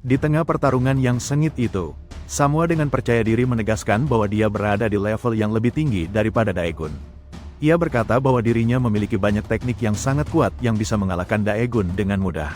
Di tengah pertarungan yang sengit itu, Samua dengan percaya diri menegaskan bahwa dia berada di level yang lebih tinggi daripada Daegun. Ia berkata bahwa dirinya memiliki banyak teknik yang sangat kuat yang bisa mengalahkan Daegun dengan mudah.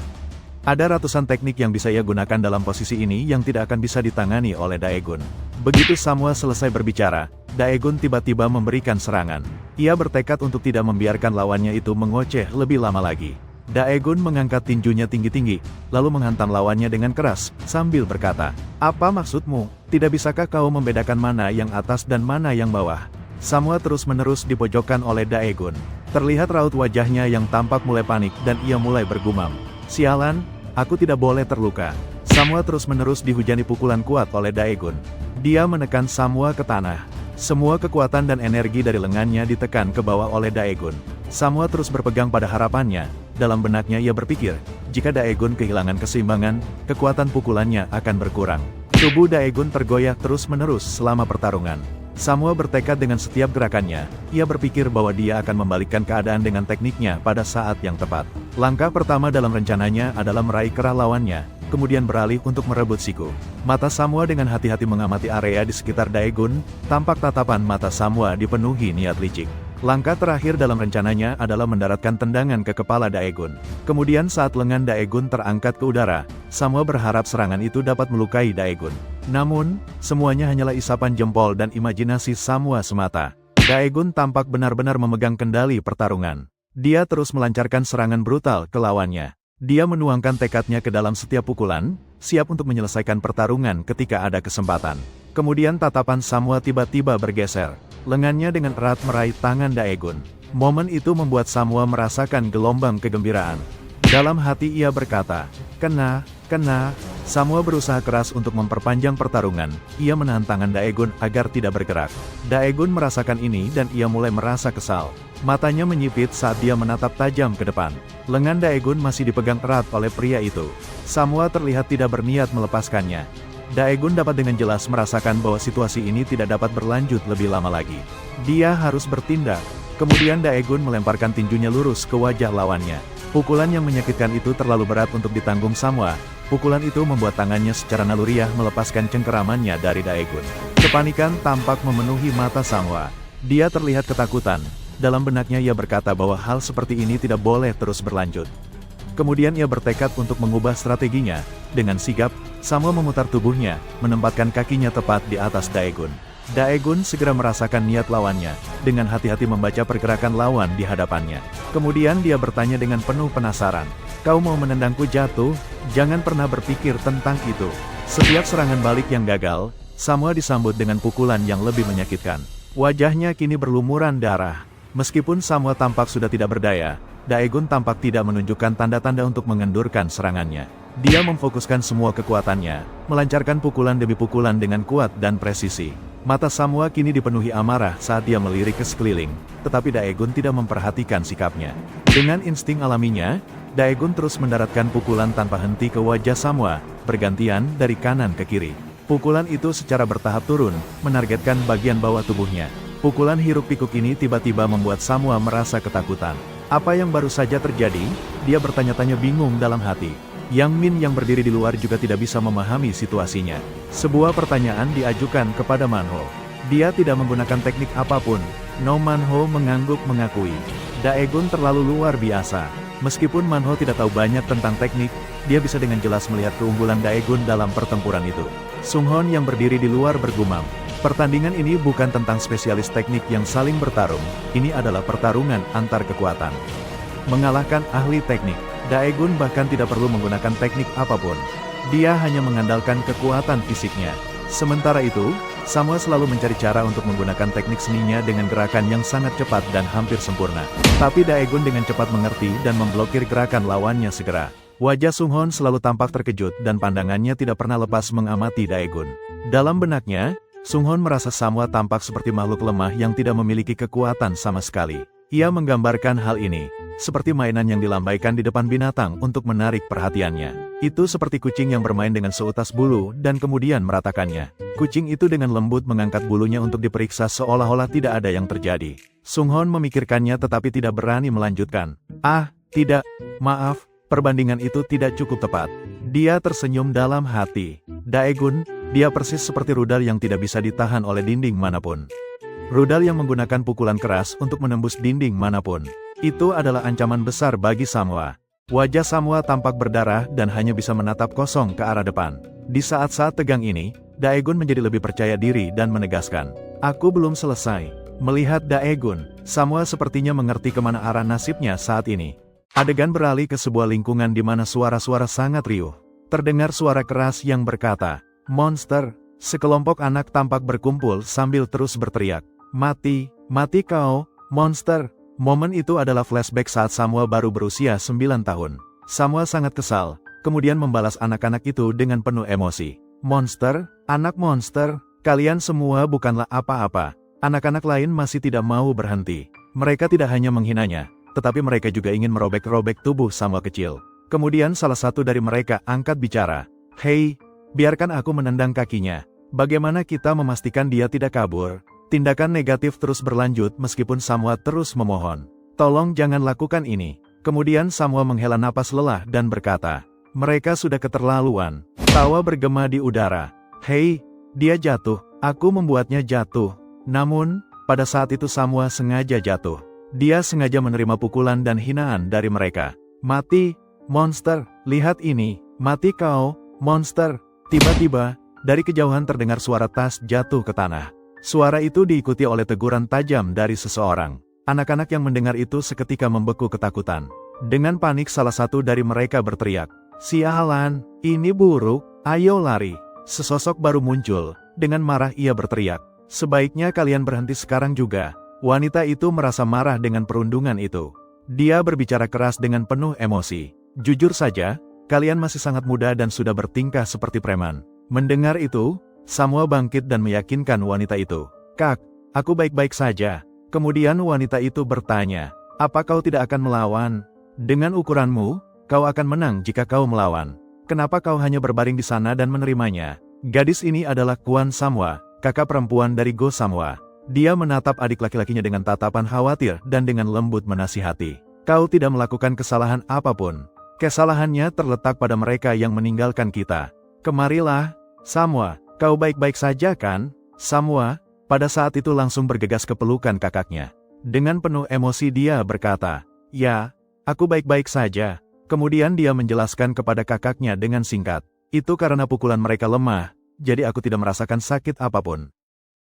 Ada ratusan teknik yang bisa ia gunakan dalam posisi ini yang tidak akan bisa ditangani oleh Daegun. Begitu Samua selesai berbicara, Daegun tiba-tiba memberikan serangan. Ia bertekad untuk tidak membiarkan lawannya itu mengoceh lebih lama lagi. Daegun mengangkat tinjunya tinggi-tinggi, lalu menghantam lawannya dengan keras, sambil berkata, "Apa maksudmu? Tidak bisakah kau membedakan mana yang atas dan mana yang bawah?" Samua terus-menerus dipojokkan oleh Daegun. Terlihat raut wajahnya yang tampak mulai panik dan ia mulai bergumam. "Sialan, aku tidak boleh terluka." Samua terus-menerus dihujani pukulan kuat oleh Daegun. Dia menekan Samua ke tanah. Semua kekuatan dan energi dari lengannya ditekan ke bawah oleh Daegun. Samua terus berpegang pada harapannya. Dalam benaknya ia berpikir, jika Daegun kehilangan keseimbangan, kekuatan pukulannya akan berkurang. Tubuh Daegun tergoyah terus-menerus selama pertarungan. Samua bertekad dengan setiap gerakannya. Ia berpikir bahwa dia akan membalikkan keadaan dengan tekniknya pada saat yang tepat. Langkah pertama dalam rencananya adalah meraih kerah lawannya, kemudian beralih untuk merebut siku. Mata Samua dengan hati-hati mengamati area di sekitar Daegun. Tampak tatapan mata Samua dipenuhi niat licik. Langkah terakhir dalam rencananya adalah mendaratkan tendangan ke kepala Daegun. Kemudian saat lengan Daegun terangkat ke udara, Samua berharap serangan itu dapat melukai Daegun. Namun, semuanya hanyalah isapan jempol dan imajinasi Samua semata. Daegun tampak benar-benar memegang kendali pertarungan. Dia terus melancarkan serangan brutal ke lawannya. Dia menuangkan tekadnya ke dalam setiap pukulan, siap untuk menyelesaikan pertarungan ketika ada kesempatan. Kemudian tatapan Samua tiba-tiba bergeser. Lengannya dengan erat meraih tangan Daegun. Momen itu membuat Samua merasakan gelombang kegembiraan. Dalam hati ia berkata, "Kena, kena." Samua berusaha keras untuk memperpanjang pertarungan. Ia menahan tangan Daegun agar tidak bergerak. Daegun merasakan ini dan ia mulai merasa kesal. Matanya menyipit saat dia menatap tajam ke depan. Lengan Daegun masih dipegang erat oleh pria itu. Samua terlihat tidak berniat melepaskannya. Daegun dapat dengan jelas merasakan bahwa situasi ini tidak dapat berlanjut lebih lama lagi. Dia harus bertindak. Kemudian Daegun melemparkan tinjunya lurus ke wajah lawannya. Pukulan yang menyakitkan itu terlalu berat untuk ditanggung Samua. Pukulan itu membuat tangannya secara naluriah melepaskan cengkeramannya dari Daegun. Kepanikan tampak memenuhi mata Samua. Dia terlihat ketakutan. Dalam benaknya ia berkata bahwa hal seperti ini tidak boleh terus berlanjut. Kemudian ia bertekad untuk mengubah strateginya. Dengan sigap, Samua memutar tubuhnya, menempatkan kakinya tepat di atas Daegun. Daegun segera merasakan niat lawannya, dengan hati-hati membaca pergerakan lawan di hadapannya. Kemudian dia bertanya dengan penuh penasaran, "Kau mau menendangku jatuh? Jangan pernah berpikir tentang itu." Setiap serangan balik yang gagal, Samua disambut dengan pukulan yang lebih menyakitkan. Wajahnya kini berlumuran darah. Meskipun Samua tampak sudah tidak berdaya, Daegun tampak tidak menunjukkan tanda-tanda untuk mengendurkan serangannya. Dia memfokuskan semua kekuatannya, melancarkan pukulan demi pukulan dengan kuat dan presisi. Mata Samua kini dipenuhi amarah saat dia melirik ke sekeliling, tetapi Daegun tidak memperhatikan sikapnya. Dengan insting alaminya, Daegun terus mendaratkan pukulan tanpa henti ke wajah Samua, bergantian dari kanan ke kiri. Pukulan itu secara bertahap turun, menargetkan bagian bawah tubuhnya. Pukulan hiruk-pikuk ini tiba-tiba membuat Samua merasa ketakutan. Apa yang baru saja terjadi? Dia bertanya-tanya bingung dalam hati. Yang Min yang berdiri di luar juga tidak bisa memahami situasinya. Sebuah pertanyaan diajukan kepada Manho. Dia tidak menggunakan teknik apapun. No, Manho mengangguk mengakui. Daegun terlalu luar biasa. Meskipun Manho tidak tahu banyak tentang teknik, dia bisa dengan jelas melihat keunggulan Daegun dalam pertempuran itu. Sunghon yang berdiri di luar bergumam. Pertandingan ini bukan tentang spesialis teknik yang saling bertarung, ini adalah pertarungan antar kekuatan. Mengalahkan ahli teknik, Daegun bahkan tidak perlu menggunakan teknik apapun. Dia hanya mengandalkan kekuatan fisiknya. Sementara itu, Samua selalu mencari cara untuk menggunakan teknik seninya dengan gerakan yang sangat cepat dan hampir sempurna. Tapi Daegun dengan cepat mengerti dan memblokir gerakan lawannya segera. Wajah Sunghon selalu tampak terkejut dan pandangannya tidak pernah lepas mengamati Daegun. Dalam benaknya, Sunghon merasa Samua tampak seperti makhluk lemah yang tidak memiliki kekuatan sama sekali. Ia menggambarkan hal ini seperti mainan yang dilambaikan di depan binatang untuk menarik perhatiannya. Itu seperti kucing yang bermain dengan seutas bulu dan kemudian meratakannya. Kucing itu dengan lembut mengangkat bulunya untuk diperiksa seolah-olah tidak ada yang terjadi. Sunghon memikirkannya tetapi tidak berani melanjutkan. "Ah, tidak, maaf, perbandingan itu tidak cukup tepat." Dia tersenyum dalam hati. Daegun, dia persis seperti rudal yang tidak bisa ditahan oleh dinding manapun. Rudal yang menggunakan pukulan keras untuk menembus dinding manapun. Itu adalah ancaman besar bagi Samwa. Wajah Samwa tampak berdarah dan hanya bisa menatap kosong ke arah depan. Di saat-saat tegang ini, Daegun menjadi lebih percaya diri dan menegaskan, "Aku belum selesai." Melihat Daegun, Samwa sepertinya mengerti kemana arah nasibnya saat ini. Adegan beralih ke sebuah lingkungan di mana suara-suara sangat riuh. Terdengar suara keras yang berkata, "Monster!" Sekelompok anak tampak berkumpul sambil terus berteriak, "Mati! Mati kau, monster!" Momen itu adalah flashback saat Samwa baru berusia 9 tahun. Samwa sangat kesal, kemudian membalas anak-anak itu dengan penuh emosi. "Monster, anak monster, kalian semua bukanlah apa-apa." Anak-anak lain masih tidak mau berhenti. Mereka tidak hanya menghinanya, tetapi mereka juga ingin merobek-robek tubuh Samwa kecil. Kemudian salah satu dari mereka angkat bicara. "Hei, biarkan aku menendang kakinya. Bagaimana kita memastikan dia tidak kabur?" Tindakan negatif terus berlanjut meskipun Samwa terus memohon. "Tolong jangan lakukan ini." Kemudian Samwa menghela napas lelah dan berkata, "Mereka sudah keterlaluan." Tawa bergema di udara. "Hei, dia jatuh. Aku membuatnya jatuh." Namun, pada saat itu Samwa sengaja jatuh. Dia sengaja menerima pukulan dan hinaan dari mereka. "Mati, monster, lihat ini, mati kau, monster." Tiba-tiba, dari kejauhan terdengar suara tas jatuh ke tanah. Suara itu diikuti oleh teguran tajam dari seseorang. Anak-anak yang mendengar itu seketika membeku ketakutan. Dengan panik salah satu dari mereka berteriak, "Sialan, ini buruk, ayo lari." Sesosok baru muncul, dengan marah ia berteriak, "Sebaiknya kalian berhenti sekarang juga." Wanita itu merasa marah dengan perundungan itu. Dia berbicara keras dengan penuh emosi. "Jujur saja, kalian masih sangat muda dan sudah bertingkah seperti preman." Mendengar itu, Samwa bangkit dan meyakinkan wanita itu, "Kak, aku baik-baik saja." Kemudian wanita itu bertanya, "Apa kau tidak akan melawan? Dengan ukuranmu, kau akan menang jika kau melawan. Kenapa kau hanya berbaring di sana dan menerimanya?" Gadis ini adalah Kuan Samwa, kakak perempuan dari Go Samwa. Dia menatap adik laki-lakinya dengan tatapan khawatir dan dengan lembut menasihati. "Kau tidak melakukan kesalahan apapun. Kesalahannya terletak pada mereka yang meninggalkan kita. Kemarilah, Samwa, kau baik-baik saja kan?" Samwa, pada saat itu langsung bergegas ke pelukan kakaknya. Dengan penuh emosi dia berkata, "Ya, aku baik-baik saja." Kemudian dia menjelaskan kepada kakaknya dengan singkat, "Itu karena pukulan mereka lemah, jadi aku tidak merasakan sakit apapun.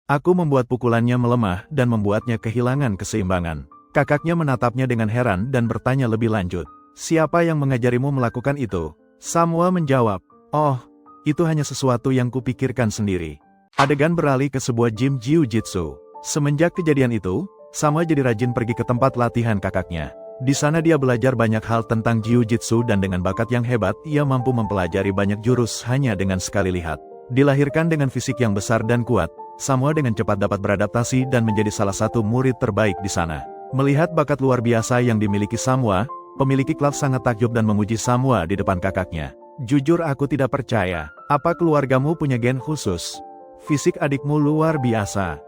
Aku membuat pukulannya melemah dan membuatnya kehilangan keseimbangan." Kakaknya menatapnya dengan heran dan bertanya lebih lanjut, "Siapa yang mengajarimu melakukan itu?" Samwa menjawab, "Oh, itu hanya sesuatu yang kupikirkan sendiri." Adegan beralih ke sebuah gym jiu-jitsu. Semenjak kejadian itu, Samwa jadi rajin pergi ke tempat latihan kakaknya. Di sana dia belajar banyak hal tentang jiu-jitsu dan dengan bakat yang hebat, ia mampu mempelajari banyak jurus hanya dengan sekali lihat. Dilahirkan dengan fisik yang besar dan kuat, Samwa dengan cepat dapat beradaptasi dan menjadi salah satu murid terbaik di sana. Melihat bakat luar biasa yang dimiliki Samwa, pemilik klub sangat takjub dan memuji Samwa di depan kakaknya. "Jujur aku tidak percaya, apa keluargamu punya gen khusus? Fisik adikmu luar biasa."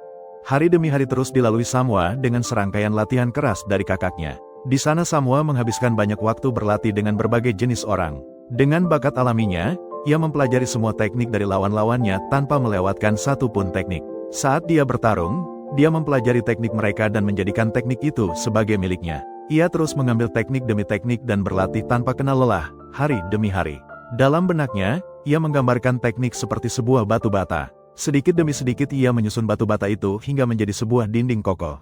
Hari demi hari terus dilalui Samwa dengan serangkaian latihan keras dari kakaknya. Di sana Samwa menghabiskan banyak waktu berlatih dengan berbagai jenis orang. Dengan bakat alaminya, ia mempelajari semua teknik dari lawan-lawannya tanpa melewatkan satu pun teknik. Saat dia bertarung, dia mempelajari teknik mereka dan menjadikan teknik itu sebagai miliknya. Ia terus mengambil teknik demi teknik dan berlatih tanpa kenal lelah, hari demi hari. Dalam benaknya, ia menggambarkan teknik seperti sebuah batu bata. Sedikit demi sedikit ia menyusun batu bata itu hingga menjadi sebuah dinding kokoh.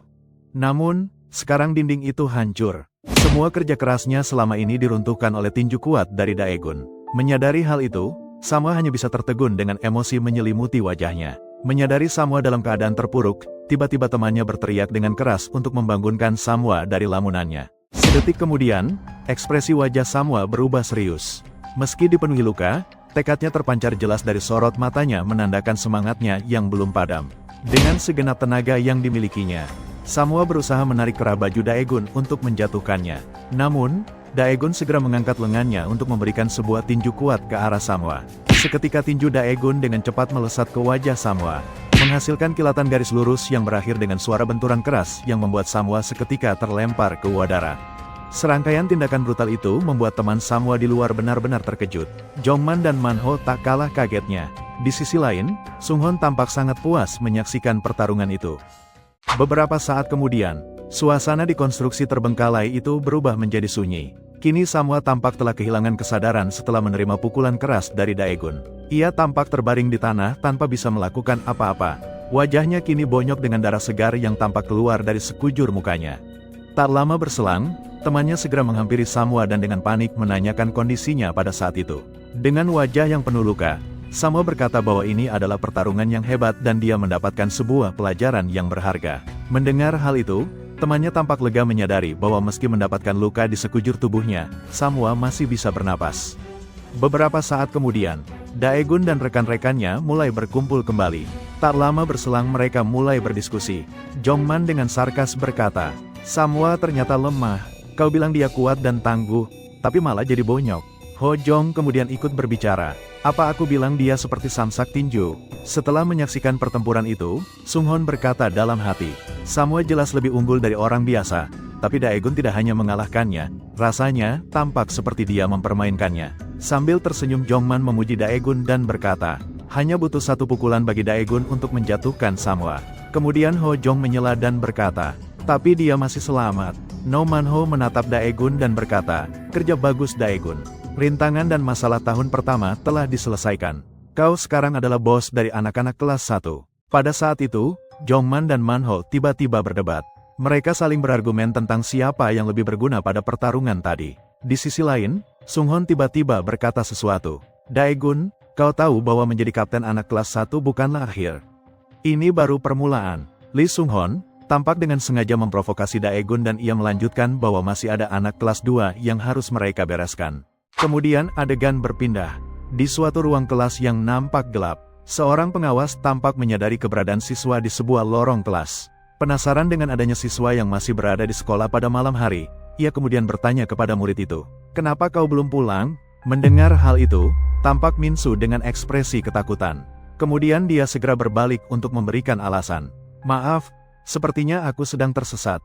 Namun, sekarang dinding itu hancur. Semua kerja kerasnya selama ini diruntuhkan oleh tinju kuat dari Daegun. Menyadari hal itu, Samwa hanya bisa tertegun dengan emosi menyelimuti wajahnya. Menyadari Samwa dalam keadaan terpuruk, tiba-tiba temannya berteriak dengan keras untuk membangunkan Samwa dari lamunannya. Sedetik kemudian, ekspresi wajah Samwa berubah serius. Meski dipenuhi luka, tekadnya terpancar jelas dari sorot matanya menandakan semangatnya yang belum padam. Dengan segenap tenaga yang dimilikinya, Samwa berusaha menarik kerah baju Daegun untuk menjatuhkannya. Namun, Daegun segera mengangkat lengannya untuk memberikan sebuah tinju kuat ke arah Samwa. Seketika tinju Daegun dengan cepat melesat ke wajah Samwa, menghasilkan kilatan garis lurus yang berakhir dengan suara benturan keras yang membuat Samwa seketika terlempar ke udara. Serangkaian tindakan brutal itu membuat teman Samwa di luar benar-benar terkejut. Jongman dan Manho tak kalah kagetnya. Di sisi lain, Sunghon tampak sangat puas menyaksikan pertarungan itu. Beberapa saat kemudian, suasana di konstruksi terbengkalai itu berubah menjadi sunyi. Kini Samwa tampak telah kehilangan kesadaran setelah menerima pukulan keras dari Daegun. Ia tampak terbaring di tanah tanpa bisa melakukan apa-apa. Wajahnya kini bonyok dengan darah segar yang tampak keluar dari sekujur mukanya. Tak lama berselang, temannya segera menghampiri Samwa dan dengan panik menanyakan kondisinya pada saat itu. Dengan wajah yang penuh luka, Samwa berkata bahwa ini adalah pertarungan yang hebat dan dia mendapatkan sebuah pelajaran yang berharga. Mendengar hal itu, temannya tampak lega menyadari bahwa meski mendapatkan luka di sekujur tubuhnya, Samwa masih bisa bernapas. Beberapa saat kemudian, Daegun dan rekan-rekannya mulai berkumpul kembali. Tak lama berselang mereka mulai berdiskusi. Jongman dengan sarkas berkata, "Samwa ternyata lemah, kau bilang dia kuat dan tangguh, tapi malah jadi bonyok." Ho Jong kemudian ikut berbicara, "Apa aku bilang dia seperti Samsak Tinju?" Setelah menyaksikan pertempuran itu, Sunghon berkata dalam hati, Samwa jelas lebih unggul dari orang biasa, tapi Daegun tidak hanya mengalahkannya, rasanya tampak seperti dia mempermainkannya. Sambil tersenyum Jongman memuji Daegun dan berkata, hanya butuh satu pukulan bagi Daegun untuk menjatuhkan Samwa. Kemudian Ho Jong menyela dan berkata, "Tapi dia masih selamat." No Manho menatap Daegun dan berkata, "Kerja bagus Daegun. Rintangan dan masalah tahun pertama telah diselesaikan. Kau sekarang adalah bos dari anak-anak kelas 1. Pada saat itu, Jongman dan Manho tiba-tiba berdebat. Mereka saling berargumen tentang siapa yang lebih berguna pada pertarungan tadi. Di sisi lain, Sunghon tiba-tiba berkata sesuatu. "Daegun, kau tahu bahwa menjadi kapten anak kelas 1 bukanlah akhir. Ini baru permulaan." Lee Sunghon tampak dengan sengaja memprovokasi Daegun dan ia melanjutkan bahwa masih ada anak kelas 2 yang harus mereka bereskan. Kemudian adegan berpindah. Di suatu ruang kelas yang nampak gelap, seorang pengawas tampak menyadari keberadaan siswa di sebuah lorong kelas. Penasaran dengan adanya siswa yang masih berada di sekolah pada malam hari, ia kemudian bertanya kepada murid itu, "Kenapa kau belum pulang?" Mendengar hal itu, tampak Minsu dengan ekspresi ketakutan. Kemudian dia segera berbalik untuk memberikan alasan. "Maaf, sepertinya aku sedang tersesat."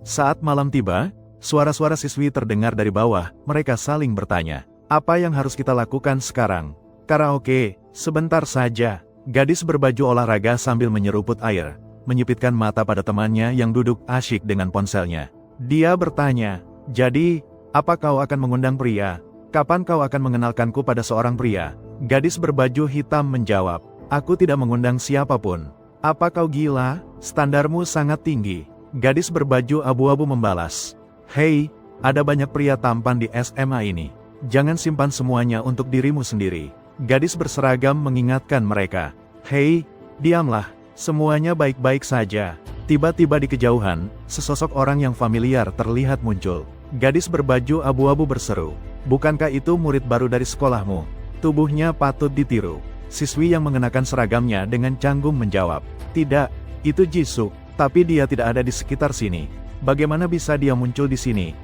Saat malam tiba, suara-suara siswi terdengar dari bawah, mereka saling bertanya, "Apa yang harus kita lakukan sekarang?" "Karaoke, sebentar saja." Gadis berbaju olahraga sambil menyeruput air, menyipitkan mata pada temannya yang duduk asyik dengan ponselnya. Dia bertanya, "Jadi, apa kau akan mengundang pria? Kapan kau akan mengenalkanku pada seorang pria?" Gadis berbaju hitam menjawab, "Aku tidak mengundang siapapun." "Apa kau gila? Standarmu sangat tinggi." Gadis berbaju abu-abu membalas, "Hei, ada banyak pria tampan di SMA ini. Jangan simpan semuanya untuk dirimu sendiri." Gadis berseragam mengingatkan mereka, "Hei, diamlah, semuanya baik-baik saja." Tiba-tiba di kejauhan, sesosok orang yang familiar terlihat muncul. Gadis berbaju abu-abu berseru, "Bukankah itu murid baru dari sekolahmu? Tubuhnya patut ditiru." Siswi yang mengenakan seragamnya dengan canggung menjawab, "Tidak, itu Jisuk, tapi dia tidak ada di sekitar sini. Bagaimana bisa dia muncul di sini?"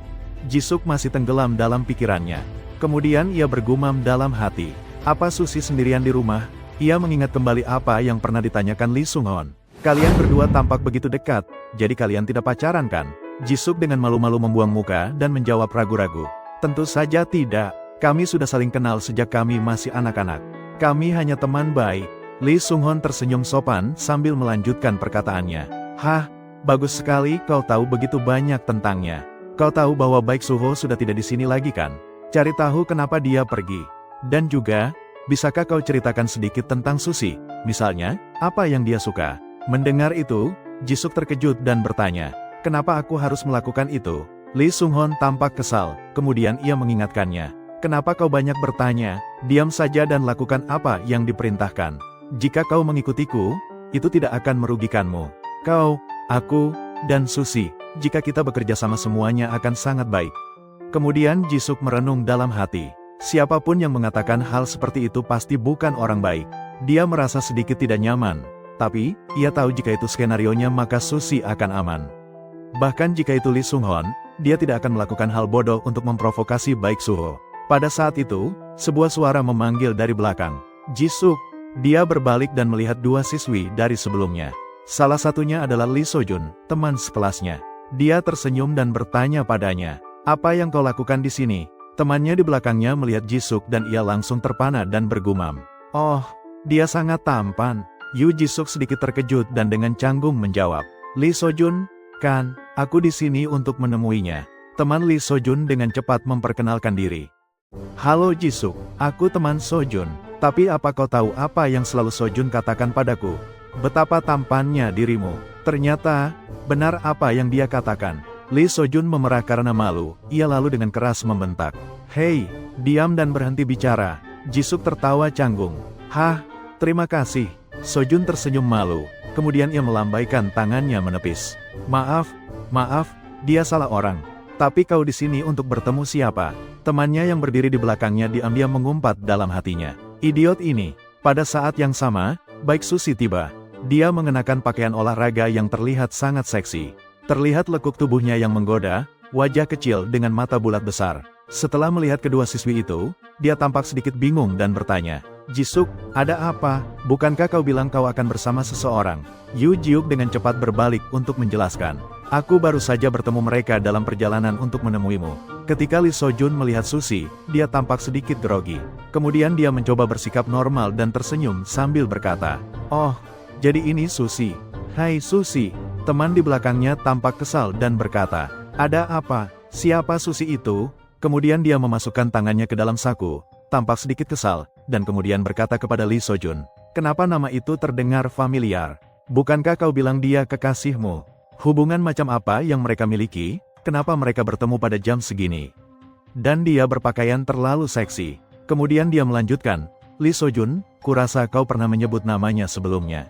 Jisuk masih tenggelam dalam pikirannya. Kemudian ia bergumam dalam hati, "Apa Susi sendirian di rumah?" Ia mengingat kembali apa yang pernah ditanyakan Lee Sunghon. "Kalian berdua tampak begitu dekat, jadi kalian tidak pacaran kan?" Jisuk dengan malu-malu membuang muka dan menjawab ragu-ragu, "Tentu saja tidak. Kami sudah saling kenal sejak kami masih anak-anak. Kami hanya teman baik." Lee Sunghon tersenyum sopan sambil melanjutkan perkataannya. "Hah, bagus sekali kau tahu begitu banyak tentangnya. Kau tahu bahwa Baik Suho sudah tidak di sini lagi kan? Cari tahu kenapa dia pergi. Dan juga, bisakah kau ceritakan sedikit tentang Susi? Misalnya, apa yang dia suka?" Mendengar itu, Jisuk terkejut dan bertanya, "Kenapa aku harus melakukan itu?" Lee Sunghon tampak kesal, kemudian ia mengingatkannya, "Kenapa kau banyak bertanya? Diam saja dan lakukan apa yang diperintahkan. Jika kau mengikutiku, itu tidak akan merugikanmu. Kau, aku, dan Susi, jika kita bekerja sama semuanya akan sangat baik." Kemudian Jisuk merenung dalam hati. Siapapun yang mengatakan hal seperti itu pasti bukan orang baik. Dia merasa sedikit tidak nyaman. Tapi, ia tahu jika itu skenarionya maka Susi akan aman. Bahkan jika itu Lee Sunghon, dia tidak akan melakukan hal bodoh untuk memprovokasi Baik Suho. Pada saat itu, sebuah suara memanggil dari belakang, "Jisuk!" Dia berbalik dan melihat dua siswi dari sebelumnya. Salah satunya adalah Lee Sojun, teman sekelasnya. Dia tersenyum dan bertanya padanya, "Apa yang kau lakukan di sini?" Temannya di belakangnya melihat Jisuk dan ia langsung terpana dan bergumam, "Oh, dia sangat tampan." Jisuk sedikit terkejut dan dengan canggung menjawab, "Lee Sojun, kan, aku di sini untuk menemuinya." Teman Lee Sojun dengan cepat memperkenalkan diri. "Halo Jisuk, aku teman Sojun. Tapi apa kau tahu apa yang selalu Sojun katakan padaku? Betapa tampannya dirimu." Ternyata, benar apa yang dia katakan. Lee Sojun memerah karena malu, ia lalu dengan keras membentak, "Hei, diam dan berhenti bicara." Jisuk tertawa canggung. "Hah, terima kasih." Sojun tersenyum malu, kemudian ia melambaikan tangannya menepis. Maaf, dia salah orang. Tapi kau di sini untuk bertemu siapa?" Temannya yang berdiri di belakangnya diam-diam mengumpat dalam hatinya. "Idiot ini." Pada saat yang sama, Baik Sushi tiba. Dia mengenakan pakaian olahraga yang terlihat sangat seksi. Terlihat lekuk tubuhnya yang menggoda, wajah kecil dengan mata bulat besar. Setelah melihat kedua siswi itu, dia tampak sedikit bingung dan bertanya, "Jisuk, ada apa? Bukankah kau bilang kau akan bersama seseorang?" Jiuk dengan cepat berbalik untuk menjelaskan, "Aku baru saja bertemu mereka dalam perjalanan untuk menemuimu." Ketika Lee Sojun melihat Sushi, dia tampak sedikit grogi. Kemudian dia mencoba bersikap normal dan tersenyum sambil berkata, "Oh, jadi ini Sushi. Hai Sushi." Teman di belakangnya tampak kesal dan berkata, "Ada apa? Siapa Sushi itu?" Kemudian dia memasukkan tangannya ke dalam saku, tampak sedikit kesal, dan kemudian berkata kepada Lee Sojun, "Kenapa nama itu terdengar familiar? Bukankah kau bilang dia kekasihmu? Hubungan macam apa yang mereka miliki? Kenapa mereka bertemu pada jam segini? Dan dia berpakaian terlalu seksi." Kemudian dia melanjutkan, "Lee Sojun, kurasa kau pernah menyebut namanya sebelumnya.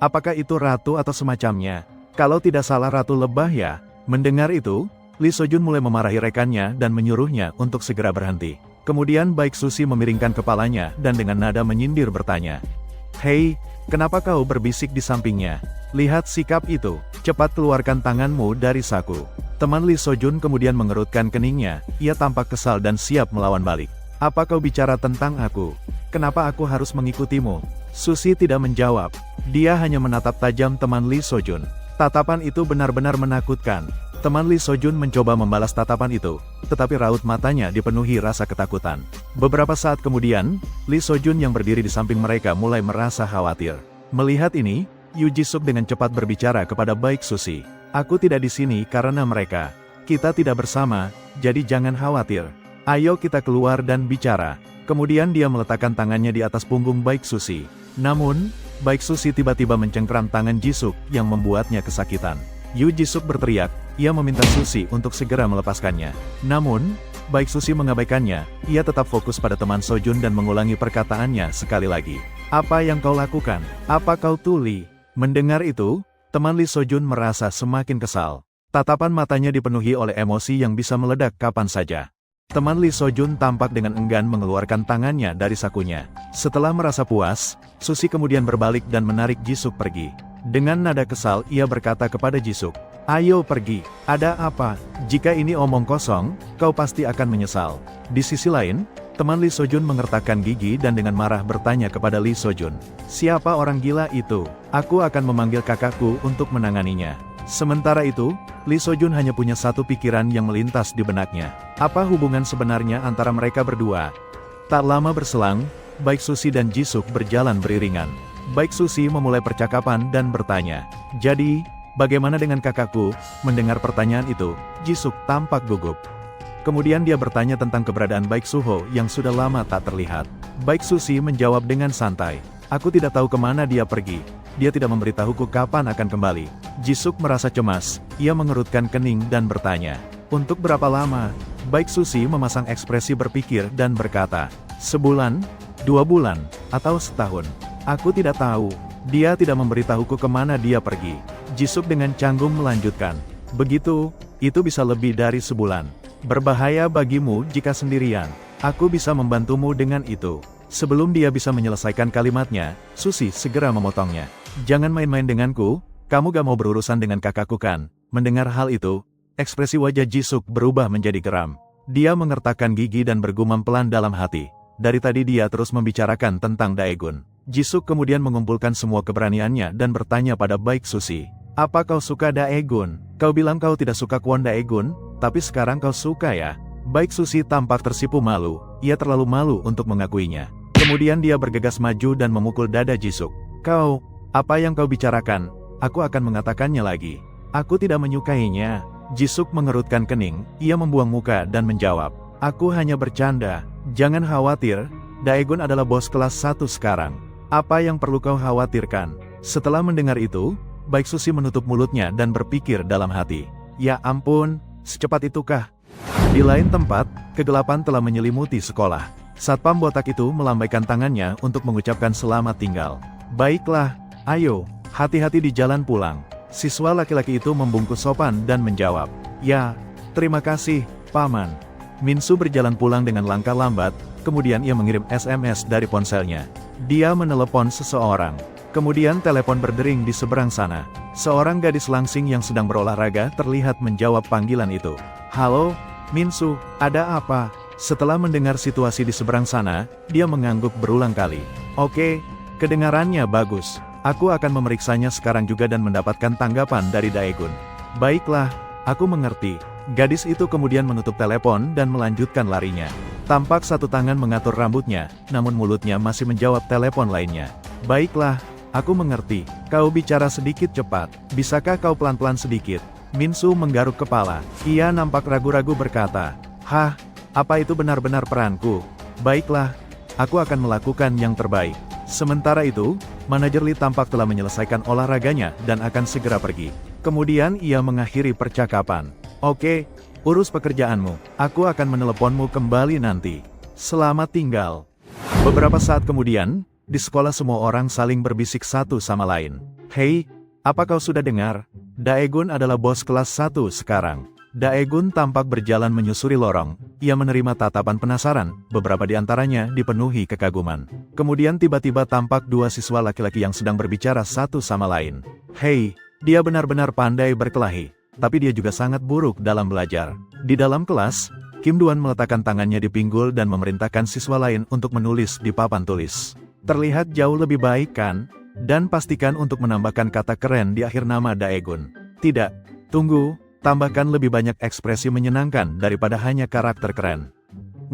Apakah itu ratu atau semacamnya? Kalau tidak salah ratu lebah ya?" Mendengar itu, Lee Sojun mulai memarahi rekannya dan menyuruhnya untuk segera berhenti. Kemudian Baik Sushi memiringkan kepalanya dan dengan nada menyindir bertanya, "Hei, kenapa kau berbisik di sampingnya? Lihat sikap itu, cepat keluarkan tanganmu dari saku." Teman Lee Sojun kemudian mengerutkan keningnya, ia tampak kesal dan siap melawan balik. "Apa kau bicara tentang aku? Kenapa aku harus mengikutimu?" Sushi tidak menjawab, dia hanya menatap tajam teman Lee Sojun. Tatapan itu benar-benar menakutkan. Teman Lee Sojun mencoba membalas tatapan itu, tetapi raut matanya dipenuhi rasa ketakutan. Beberapa saat kemudian, Lee Sojun yang berdiri di samping mereka mulai merasa khawatir. Melihat ini, Jisuk dengan cepat berbicara kepada Baik Sushi, "Aku tidak di sini karena mereka. Kita tidak bersama, jadi jangan khawatir. Ayo kita keluar dan bicara." Kemudian dia meletakkan tangannya di atas punggung Baik Sushi. Namun, Baik Sushi tiba-tiba mencengkram tangan Jisuk yang membuatnya kesakitan. Jisuk berteriak, ia meminta Sushi untuk segera melepaskannya. Namun, Baik Sushi mengabaikannya, ia tetap fokus pada teman Sojun dan mengulangi perkataannya sekali lagi. "Apa yang kau lakukan? Apa kau tuli?" Mendengar itu, teman Lee Sojun merasa semakin kesal. Tatapan matanya dipenuhi oleh emosi yang bisa meledak kapan saja. Teman Lee Sojun tampak dengan enggan mengeluarkan tangannya dari sakunya. Setelah merasa puas, Sushi kemudian berbalik dan menarik Jisuk pergi. Dengan nada kesal ia berkata kepada Jisuk, "Ayo pergi, ada apa? Jika ini omong kosong, kau pasti akan menyesal." Di sisi lain, teman Lee Sojun mengertakkan gigi dan dengan marah bertanya kepada Lee Sojun, "Siapa orang gila itu? Aku akan memanggil kakakku untuk menanganinya." Sementara itu, Lee Sojun hanya punya satu pikiran yang melintas di benaknya. Apa hubungan sebenarnya antara mereka berdua? Tak lama berselang, Baik Sushi dan Jisuk berjalan beriringan. Baik Sushi memulai percakapan dan bertanya, "Jadi, bagaimana dengan kakakku?" Mendengar pertanyaan itu, Jisuk tampak gugup. Kemudian dia bertanya tentang keberadaan Baik Suho yang sudah lama tak terlihat. Baik Sushi menjawab dengan santai, "Aku tidak tahu kemana dia pergi. Dia tidak memberitahuku kapan akan kembali." Jisuk merasa cemas, ia mengerutkan kening dan bertanya, "Untuk berapa lama?" Baik Sushi memasang ekspresi berpikir dan berkata, "Sebulan, 2 bulan, atau setahun. Aku tidak tahu. Dia tidak memberitahuku kemana dia pergi." Jisuk dengan canggung melanjutkan, "Begitu, itu bisa lebih dari sebulan. Berbahaya bagimu jika sendirian. Aku bisa membantumu dengan itu." Sebelum dia bisa menyelesaikan kalimatnya, Sushi segera memotongnya. "Jangan main-main denganku, kamu gak mau berurusan dengan kakakku kan?" Mendengar hal itu, ekspresi wajah Jisuk berubah menjadi geram. Dia mengertakkan gigi dan bergumam pelan dalam hati. Dari tadi dia terus membicarakan tentang Daegun. Jisuk kemudian mengumpulkan semua keberaniannya dan bertanya pada Baik Sushi. Apa kau suka Daegun? Kau bilang kau tidak suka Kwon Daegun, tapi sekarang kau suka ya? Baik Sushi tampak tersipu malu, ia terlalu malu untuk mengakuinya. Kemudian dia bergegas maju dan memukul dada Jisuk. Kau, apa yang kau bicarakan? Aku akan mengatakannya lagi. Aku tidak menyukainya. Jisuk mengerutkan kening, ia membuang muka dan menjawab. Aku hanya bercanda, jangan khawatir, Daegun adalah bos kelas 1 sekarang. Apa yang perlu kau khawatirkan? Setelah mendengar itu, Baik Sushi menutup mulutnya dan berpikir dalam hati. Ya ampun, secepat itukah? Di lain tempat, kegelapan telah menyelimuti sekolah. Satpam botak itu melambaikan tangannya untuk mengucapkan selamat tinggal. Baiklah, ayo, hati-hati di jalan pulang. Siswa laki-laki itu membungkus sopan dan menjawab. Ya, terima kasih, Paman. Minsu berjalan pulang dengan langkah lambat, kemudian ia mengirim SMS dari ponselnya. Dia menelepon seseorang. Kemudian telepon berdering di seberang sana. Seorang gadis langsing yang sedang berolahraga terlihat menjawab panggilan itu. Halo, Minsu, ada apa? Setelah mendengar situasi di seberang sana, dia mengangguk berulang kali. Oke, kedengarannya bagus. Aku akan memeriksanya sekarang juga dan mendapatkan tanggapan dari Daegun. Baiklah, aku mengerti. Gadis itu kemudian menutup telepon dan melanjutkan larinya. Tampak satu tangan mengatur rambutnya, namun mulutnya masih menjawab telepon lainnya. Baiklah, aku mengerti. Kau bicara sedikit cepat. Bisakah kau pelan-pelan sedikit? Minsu menggaruk kepala. Ia nampak ragu-ragu berkata, Hah, apa itu benar-benar peranku? Baiklah, aku akan melakukan yang terbaik. Sementara itu, manajer Lee tampak telah menyelesaikan olahraganya dan akan segera pergi. Kemudian ia mengakhiri percakapan. Oke, urus pekerjaanmu. Aku akan meneleponmu kembali nanti. Selamat tinggal. Beberapa saat kemudian, di sekolah semua orang saling berbisik satu sama lain. Hei, apa kau sudah dengar? Daegun adalah bos kelas 1 sekarang. Daegun tampak berjalan menyusuri lorong. Ia menerima tatapan penasaran, beberapa di antaranya dipenuhi kekaguman. Kemudian tiba-tiba tampak dua siswa laki-laki yang sedang berbicara satu sama lain. Hei, dia benar-benar pandai berkelahi, tapi dia juga sangat buruk dalam belajar. Di dalam kelas, Kim Duan meletakkan tangannya di pinggul dan memerintahkan siswa lain untuk menulis di papan tulis. Terlihat jauh lebih baik kan? Dan pastikan untuk menambahkan kata keren di akhir nama Daegun. Tidak, tunggu. Tambahkan lebih banyak ekspresi menyenangkan daripada hanya karakter keren.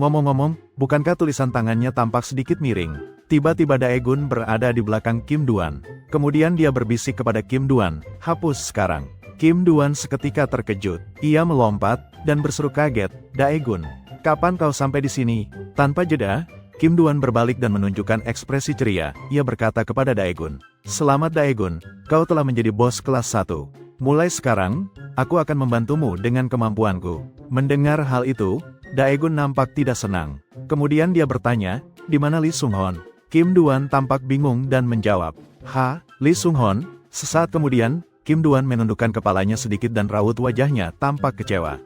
Ngomong-ngomong, bukankah tulisan tangannya tampak sedikit miring? Tiba-tiba Daegun berada di belakang Kim Duan. Kemudian dia berbisik kepada Kim Duan, hapus sekarang. Kim Duan seketika terkejut. Ia melompat dan berseru kaget, Daegun, kapan kau sampai di sini? Tanpa jeda, Kim Duan berbalik dan menunjukkan ekspresi ceria. Ia berkata kepada Daegun, Selamat Daegun, kau telah menjadi bos kelas 1. Mulai sekarang, aku akan membantumu dengan kemampuanku. Mendengar hal itu, Daegun nampak tidak senang. Kemudian dia bertanya, di mana Lee Sung-hon? Kim Duan tampak bingung dan menjawab, Lee Sung-hon? Sesaat kemudian, Kim Duan menundukkan kepalanya sedikit dan raut wajahnya tampak kecewa.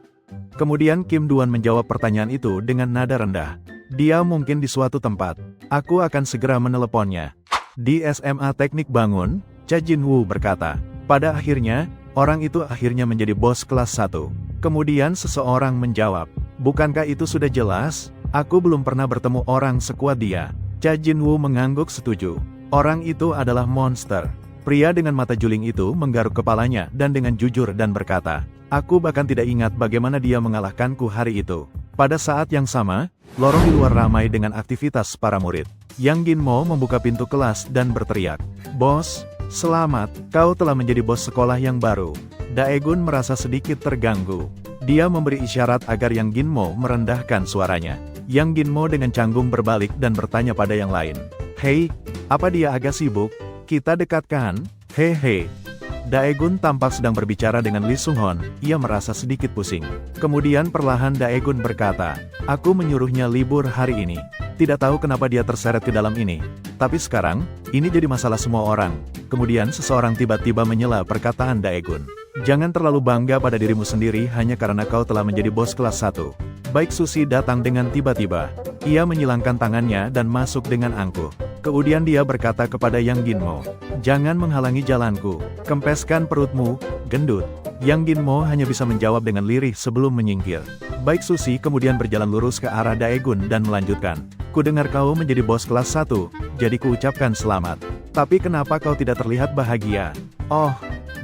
Kemudian Kim Duan menjawab pertanyaan itu dengan nada rendah. Dia mungkin di suatu tempat. Aku akan segera meneleponnya. Di SMA Teknik Bangun, Cha Jin-woo berkata, pada akhirnya, orang itu akhirnya menjadi bos kelas 1. Kemudian seseorang menjawab, bukankah itu sudah jelas? Aku belum pernah bertemu orang sekuat dia. Cha Jin-woo mengangguk setuju. Orang itu adalah monster. Pria dengan mata juling itu menggaruk kepalanya dan dengan jujur dan berkata, aku bahkan tidak ingat bagaimana dia mengalahkanku hari itu. Pada saat yang sama, lorong di luar ramai dengan aktivitas para murid. Yang Ginmo membuka pintu kelas dan berteriak, Bos, selamat, kau telah menjadi bos sekolah yang baru. Daegun merasa sedikit terganggu. Dia memberi isyarat agar Yang Ginmo merendahkan suaranya. Yang Ginmo dengan canggung berbalik dan bertanya pada yang lain. Hei, apa dia agak sibuk? Kita dekatkan. Hehe. Daegun tampak sedang berbicara dengan Lee Sung-hon. Ia merasa sedikit pusing. Kemudian perlahan Daegun berkata, aku menyuruhnya libur hari ini. Tidak tahu kenapa dia terseret ke dalam ini. Tapi sekarang, ini jadi masalah semua orang. Kemudian seseorang tiba-tiba menyela perkataan Daegun. Jangan terlalu bangga pada dirimu sendiri hanya karena kau telah menjadi bos kelas 1. Baik Sushi datang dengan tiba-tiba. Ia menyilangkan tangannya dan masuk dengan angkuh. Kemudian dia berkata kepada Yang Ginmo, jangan menghalangi jalanku. Kempeskan perutmu, gendut. Yang Ginmo hanya bisa menjawab dengan lirih sebelum menyingkir. Baik Susi kemudian berjalan lurus ke arah Daegun dan melanjutkan. Ku dengar kau menjadi bos kelas 1, jadi ku ucapkan selamat. Tapi kenapa kau tidak terlihat bahagia? Oh,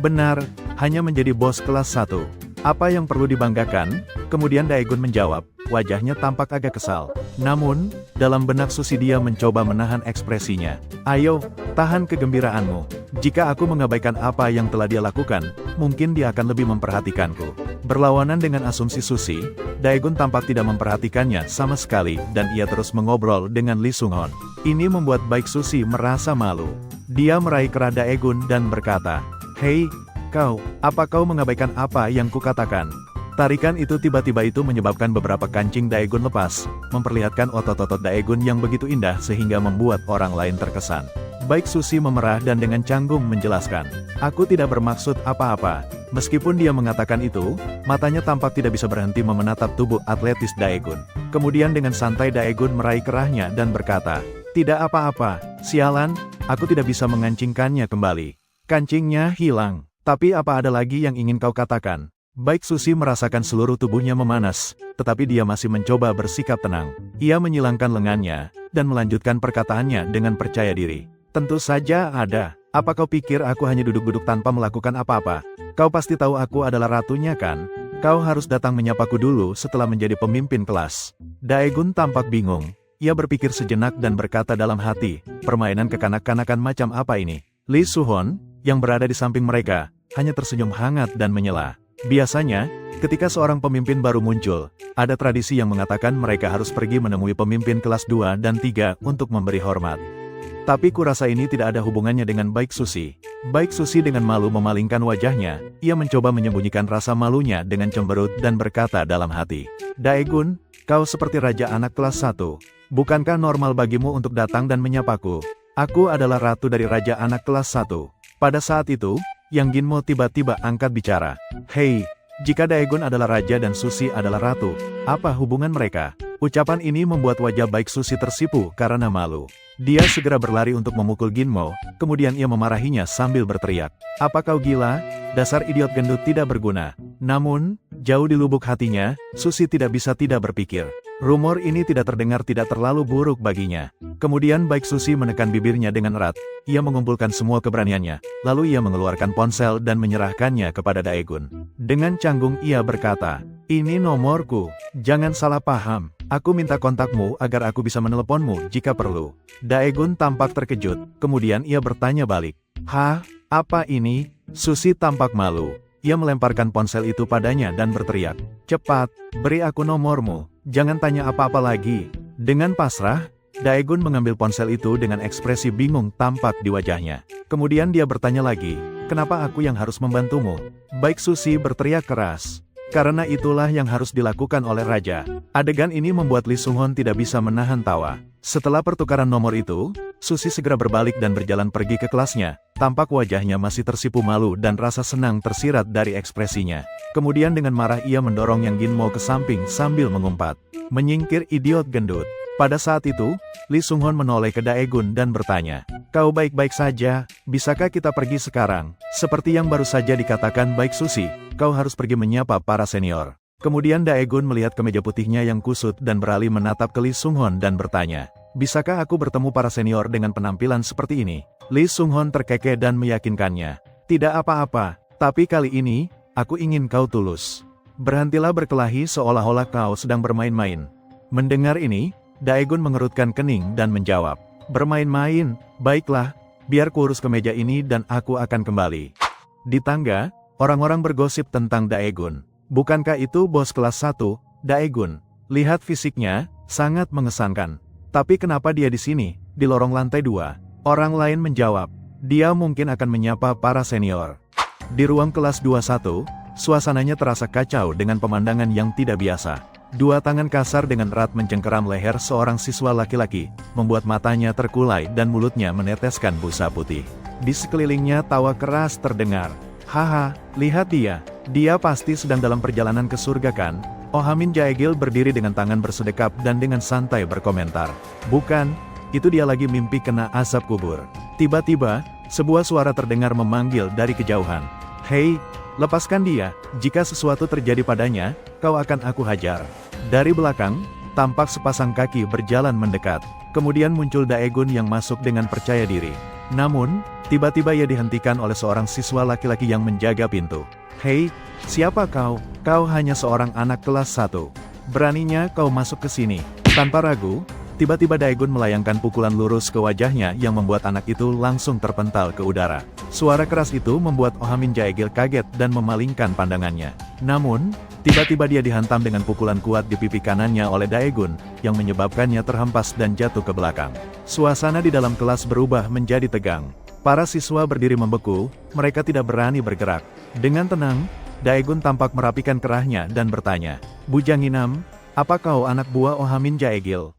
benar, hanya menjadi bos kelas 1. Apa yang perlu dibanggakan? Kemudian Daegun menjawab, wajahnya tampak agak kesal. Namun, dalam benak Susi dia mencoba menahan ekspresinya. Ayo, tahan kegembiraanmu. Jika aku mengabaikan apa yang telah dia lakukan, mungkin dia akan lebih memperhatikanku. Berlawanan dengan asumsi Susi, Daegun tampak tidak memperhatikannya sama sekali dan ia terus mengobrol dengan Lee Sung-hon. Ini membuat baik Susi merasa malu. Dia meraih keras Daegun dan berkata, "Hei, kau, apa kau mengabaikan apa yang kukatakan?" Tarikan itu tiba-tiba itu menyebabkan beberapa kancing Daegun lepas, memperlihatkan otot-otot Daegun yang begitu indah sehingga membuat orang lain terkesan. Baik Susi memerah dan dengan canggung menjelaskan, "Aku tidak bermaksud apa-apa." Meskipun dia mengatakan itu, matanya tampak tidak bisa berhenti memenatap tubuh atletis Daegun. Kemudian dengan santai Daegun meraih kerahnya dan berkata, "Tidak apa-apa, sialan, aku tidak bisa mengancingkannya kembali. Kancingnya hilang. Tapi apa ada lagi yang ingin kau katakan?" Baik Susi merasakan seluruh tubuhnya memanas, tetapi dia masih mencoba bersikap tenang. Ia menyilangkan lengannya, dan melanjutkan perkataannya dengan percaya diri. "Tentu saja ada. Apa kau pikir aku hanya duduk-duduk tanpa melakukan apa-apa? Kau pasti tahu aku adalah ratunya kan? Kau harus datang menyapaku dulu setelah menjadi pemimpin kelas." Daegun tampak bingung. Ia berpikir sejenak dan berkata dalam hati, permainan kekanak-kanakan macam apa ini? Lee Sung-hon, yang berada di samping mereka, hanya tersenyum hangat dan menyela. Biasanya, ketika seorang pemimpin baru muncul, ada tradisi yang mengatakan mereka harus pergi menemui pemimpin kelas 2 dan 3 untuk memberi hormat. Tapi kurasa ini tidak ada hubungannya dengan Baik Susi. Baik Susi dengan malu memalingkan wajahnya, ia mencoba menyembunyikan rasa malunya dengan cemberut dan berkata dalam hati, "Daegun, kau seperti raja anak kelas 1. Bukankah normal bagimu untuk datang dan menyapaku? Aku adalah ratu dari raja anak kelas 1. Pada saat itu, Yang Ginmo tiba-tiba angkat bicara. "Hei, jika Daegun adalah raja dan Susi adalah ratu, apa hubungan mereka?" Ucapan ini membuat wajah Baik Susi tersipu karena malu. Dia segera berlari untuk memukul Ginmo, kemudian ia memarahinya sambil berteriak, "Apa kau gila? Dasar idiot gendut tidak berguna." Namun, jauh di lubuk hatinya, Susi tidak bisa tidak berpikir. Rumor ini tidak terdengar tidak terlalu buruk baginya. Kemudian Baik Susi menekan bibirnya dengan erat. Ia mengumpulkan semua keberaniannya, lalu ia mengeluarkan ponsel dan menyerahkannya kepada Daegun. Dengan canggung ia berkata, "Ini nomorku, jangan salah paham. Aku minta kontakmu agar aku bisa meneleponmu jika perlu." Daegun tampak terkejut, kemudian ia bertanya balik, "Hah, apa ini?" Susi tampak malu. Ia melemparkan ponsel itu padanya dan berteriak, "Cepat, beri aku nomormu, jangan tanya apa-apa lagi." Dengan pasrah, Daegun mengambil ponsel itu dengan ekspresi bingung tampak di wajahnya. Kemudian dia bertanya lagi, "Kenapa aku yang harus membantumu?" Baik Susi berteriak keras, "Karena itulah yang harus dilakukan oleh raja." Adegan ini membuat Lee Sung-hon tidak bisa menahan tawa. Setelah pertukaran nomor itu, Susi segera berbalik dan berjalan pergi ke kelasnya. Tampak wajahnya masih tersipu malu dan rasa senang tersirat dari ekspresinya. Kemudian dengan marah ia mendorong Yang Ginmo ke samping sambil mengumpat, "Menyingkir idiot gendut." Pada saat itu, Lee Sung-hon menoleh ke Daegun dan bertanya, "Kau baik-baik saja, bisakah kita pergi sekarang?" Seperti yang baru saja dikatakan Baik Susi, "Kau harus pergi menyapa para senior." Kemudian Daegun melihat kemeja putihnya yang kusut dan beralih menatap ke Lee Sung-hon dan bertanya, "Bisakah aku bertemu para senior dengan penampilan seperti ini?" Lee Sung-hon terkekeh dan meyakinkannya, "Tidak apa-apa, tapi kali ini, aku ingin kau tulus. Berhentilah berkelahi seolah-olah kau sedang bermain-main." Mendengar ini, Daegun mengerutkan kening dan menjawab, "Bermain-main, baiklah, biar kurus kemeja ini dan aku akan kembali." Di tangga, orang-orang bergosip tentang Daegun. "Bukankah itu bos kelas 1, Daegun? Lihat fisiknya, sangat mengesankan. Tapi kenapa dia di sini, di lorong lantai 2? Orang lain menjawab, "Dia mungkin akan menyapa para senior." Di ruang kelas 21, suasananya terasa kacau dengan pemandangan yang tidak biasa. Dua tangan kasar dengan erat mencengkeram leher seorang siswa laki-laki, membuat matanya terkulai dan mulutnya meneteskan busa putih. Di sekelilingnya tawa keras terdengar. "Haha, lihat dia. Dia pasti sedang dalam perjalanan ke surga kan?" Oh Min Jaegil berdiri dengan tangan bersedekap dan dengan santai berkomentar, "Bukan, itu dia lagi mimpi kena azab kubur." Tiba-tiba, sebuah suara terdengar memanggil dari kejauhan. "Hei, Lepaskan dia, jika sesuatu terjadi padanya, kau akan aku hajar. Dari belakang, tampak sepasang kaki berjalan mendekat. Kemudian muncul Daegun yang masuk dengan percaya diri. Namun, tiba-tiba ia dihentikan oleh seorang siswa laki-laki yang menjaga pintu. Hei, siapa kau? Kau hanya seorang anak kelas 1. Beraninya kau masuk ke sini. Tanpa ragu, tiba-tiba Daegun melayangkan pukulan lurus ke wajahnya yang membuat anak itu langsung terpental ke udara. Suara keras itu membuat Oh Min Jaegil kaget dan memalingkan pandangannya. Namun, tiba-tiba dia dihantam dengan pukulan kuat di pipi kanannya oleh Daegun, yang menyebabkannya terhempas dan jatuh ke belakang. Suasana di dalam kelas berubah menjadi tegang. Para siswa berdiri membeku, mereka tidak berani bergerak. Dengan tenang, Daegun tampak merapikan kerahnya dan bertanya, "Bujang Inam, apa kau anak buah Oh Min Jaegil?"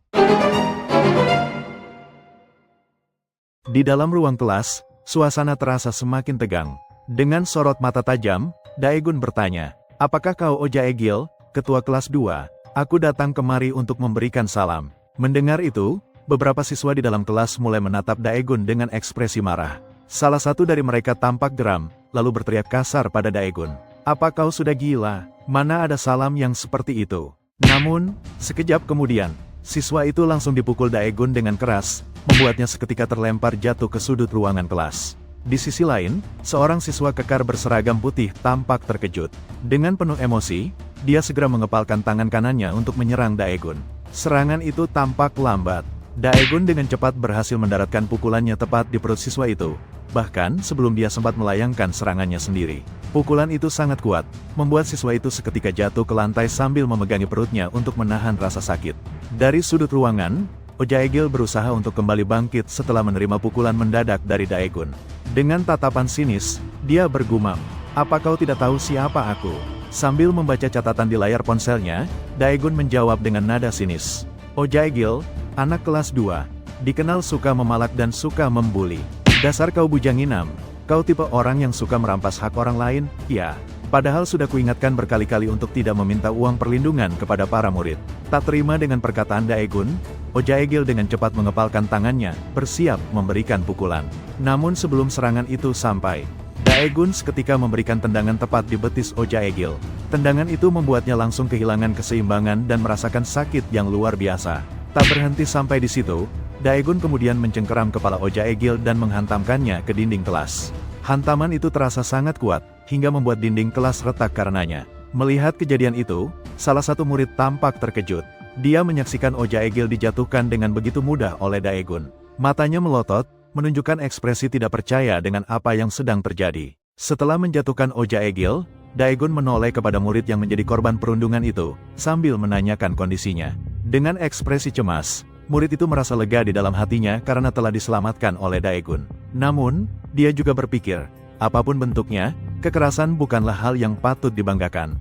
Di dalam ruang kelas, suasana terasa semakin tegang. Dengan sorot mata tajam, Daegun bertanya, "Apakah kau Oh Jaegil, ketua kelas 2? Aku datang kemari untuk memberikan salam." Mendengar itu, beberapa siswa di dalam kelas mulai menatap Daegun dengan ekspresi marah. Salah satu dari mereka tampak geram, lalu berteriak kasar pada Daegun. "Apa kau sudah gila? Mana ada salam yang seperti itu?" Namun, sekejap kemudian, siswa itu langsung dipukul Daegun dengan keras, membuatnya seketika terlempar jatuh ke sudut ruangan kelas. Di sisi lain, seorang siswa kekar berseragam putih tampak terkejut. Dengan penuh emosi, dia segera mengepalkan tangan kanannya untuk menyerang Daegun. Serangan itu tampak lambat. Daegun dengan cepat berhasil mendaratkan pukulannya tepat di perut siswa itu, bahkan sebelum dia sempat melayangkan serangannya sendiri. Pukulan itu sangat kuat, membuat siswa itu seketika jatuh ke lantai sambil memegangi perutnya untuk menahan rasa sakit. Dari sudut ruangan, Oh Jaegil berusaha untuk kembali bangkit setelah menerima pukulan mendadak dari Daegun. Dengan tatapan sinis, dia bergumam, "Apa kau tidak tahu siapa aku?" Sambil membaca catatan di layar ponselnya, Daegun menjawab dengan nada sinis, "Oh Jaegil, anak kelas 2, dikenal suka memalak dan suka membuli. Dasar kau bujang inam, kau tipe orang yang suka merampas hak orang lain, ya. Padahal sudah kuingatkan berkali-kali untuk tidak meminta uang perlindungan kepada para murid." Tak terima dengan perkataan Daegun, Oh Jaegil dengan cepat mengepalkan tangannya, bersiap memberikan pukulan. Namun sebelum serangan itu sampai, Daegun seketika memberikan tendangan tepat di betis Oh Jaegil. Tendangan itu membuatnya langsung kehilangan keseimbangan dan merasakan sakit yang luar biasa. Tak berhenti sampai di situ, Daegun kemudian mencengkeram kepala Oh Jaegil dan menghantamkannya ke dinding kelas. Hantaman itu terasa sangat kuat, hingga membuat dinding kelas retak karenanya. Melihat kejadian itu, salah satu murid tampak terkejut. Dia menyaksikan Oh Jaegil dijatuhkan dengan begitu mudah oleh Daegun. Matanya melotot, menunjukkan ekspresi tidak percaya dengan apa yang sedang terjadi. Setelah menjatuhkan Oh Jaegil, Daegun menoleh kepada murid yang menjadi korban perundungan itu, sambil menanyakan kondisinya. Dengan ekspresi cemas, murid itu merasa lega di dalam hatinya karena telah diselamatkan oleh Daegun. Namun, dia juga berpikir, apapun bentuknya, kekerasan bukanlah hal yang patut dibanggakan.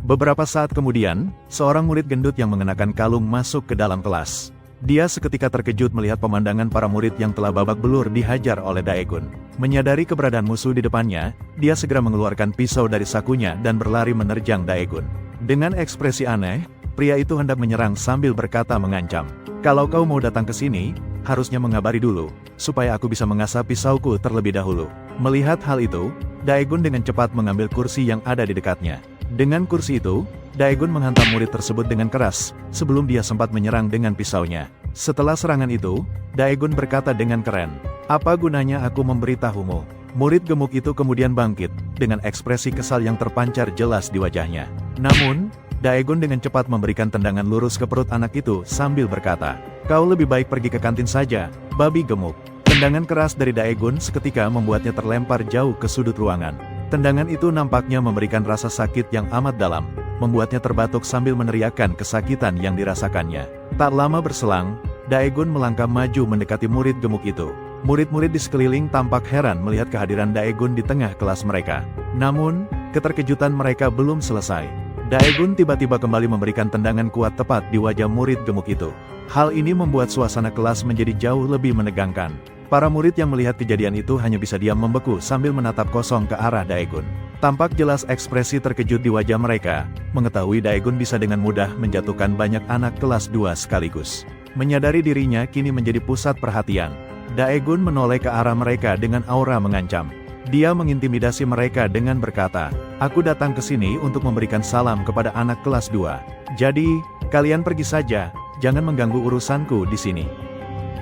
Beberapa saat kemudian, seorang murid gendut yang mengenakan kalung masuk ke dalam kelas. Dia seketika terkejut melihat pemandangan para murid yang telah babak belur dihajar oleh Daegun. Menyadari keberadaan musuh di depannya, dia segera mengeluarkan pisau dari sakunya dan berlari menerjang Daegun. Dengan ekspresi aneh, pria itu hendak menyerang sambil berkata mengancam, "Kalau kau mau datang ke sini, harusnya mengabari dulu, supaya aku bisa mengasah pisauku terlebih dahulu." Melihat hal itu, Daegun dengan cepat mengambil kursi yang ada di dekatnya. Dengan kursi itu, Daegun menghantam murid tersebut dengan keras, sebelum dia sempat menyerang dengan pisaunya. Setelah serangan itu, Daegun berkata dengan keren, "Apa gunanya aku memberitahumu?" Murid gemuk itu kemudian bangkit, dengan ekspresi kesal yang terpancar jelas di wajahnya. Namun, Daegun dengan cepat memberikan tendangan lurus ke perut anak itu sambil berkata, "Kau lebih baik pergi ke kantin saja, babi gemuk." Tendangan keras dari Daegun seketika membuatnya terlempar jauh ke sudut ruangan. Tendangan itu nampaknya memberikan rasa sakit yang amat dalam, membuatnya terbatuk sambil meneriakkan kesakitan yang dirasakannya. Tak lama berselang, Daegun melangkah maju mendekati murid gemuk itu. Murid-murid di sekeliling tampak heran melihat kehadiran Daegun di tengah kelas mereka. Namun, keterkejutan mereka belum selesai. Daegun tiba-tiba kembali memberikan tendangan kuat tepat di wajah murid gemuk itu. Hal ini membuat suasana kelas menjadi jauh lebih menegangkan. Para murid yang melihat kejadian itu hanya bisa diam membeku sambil menatap kosong ke arah Daegun. Tampak jelas ekspresi terkejut di wajah mereka, mengetahui Daegun bisa dengan mudah menjatuhkan banyak anak kelas 2 sekaligus. Menyadari dirinya kini menjadi pusat perhatian, Daegun menoleh ke arah mereka dengan aura mengancam. Dia mengintimidasi mereka dengan berkata, "Aku datang ke sini untuk memberikan salam kepada anak kelas 2. Jadi, kalian pergi saja, jangan mengganggu urusanku di sini."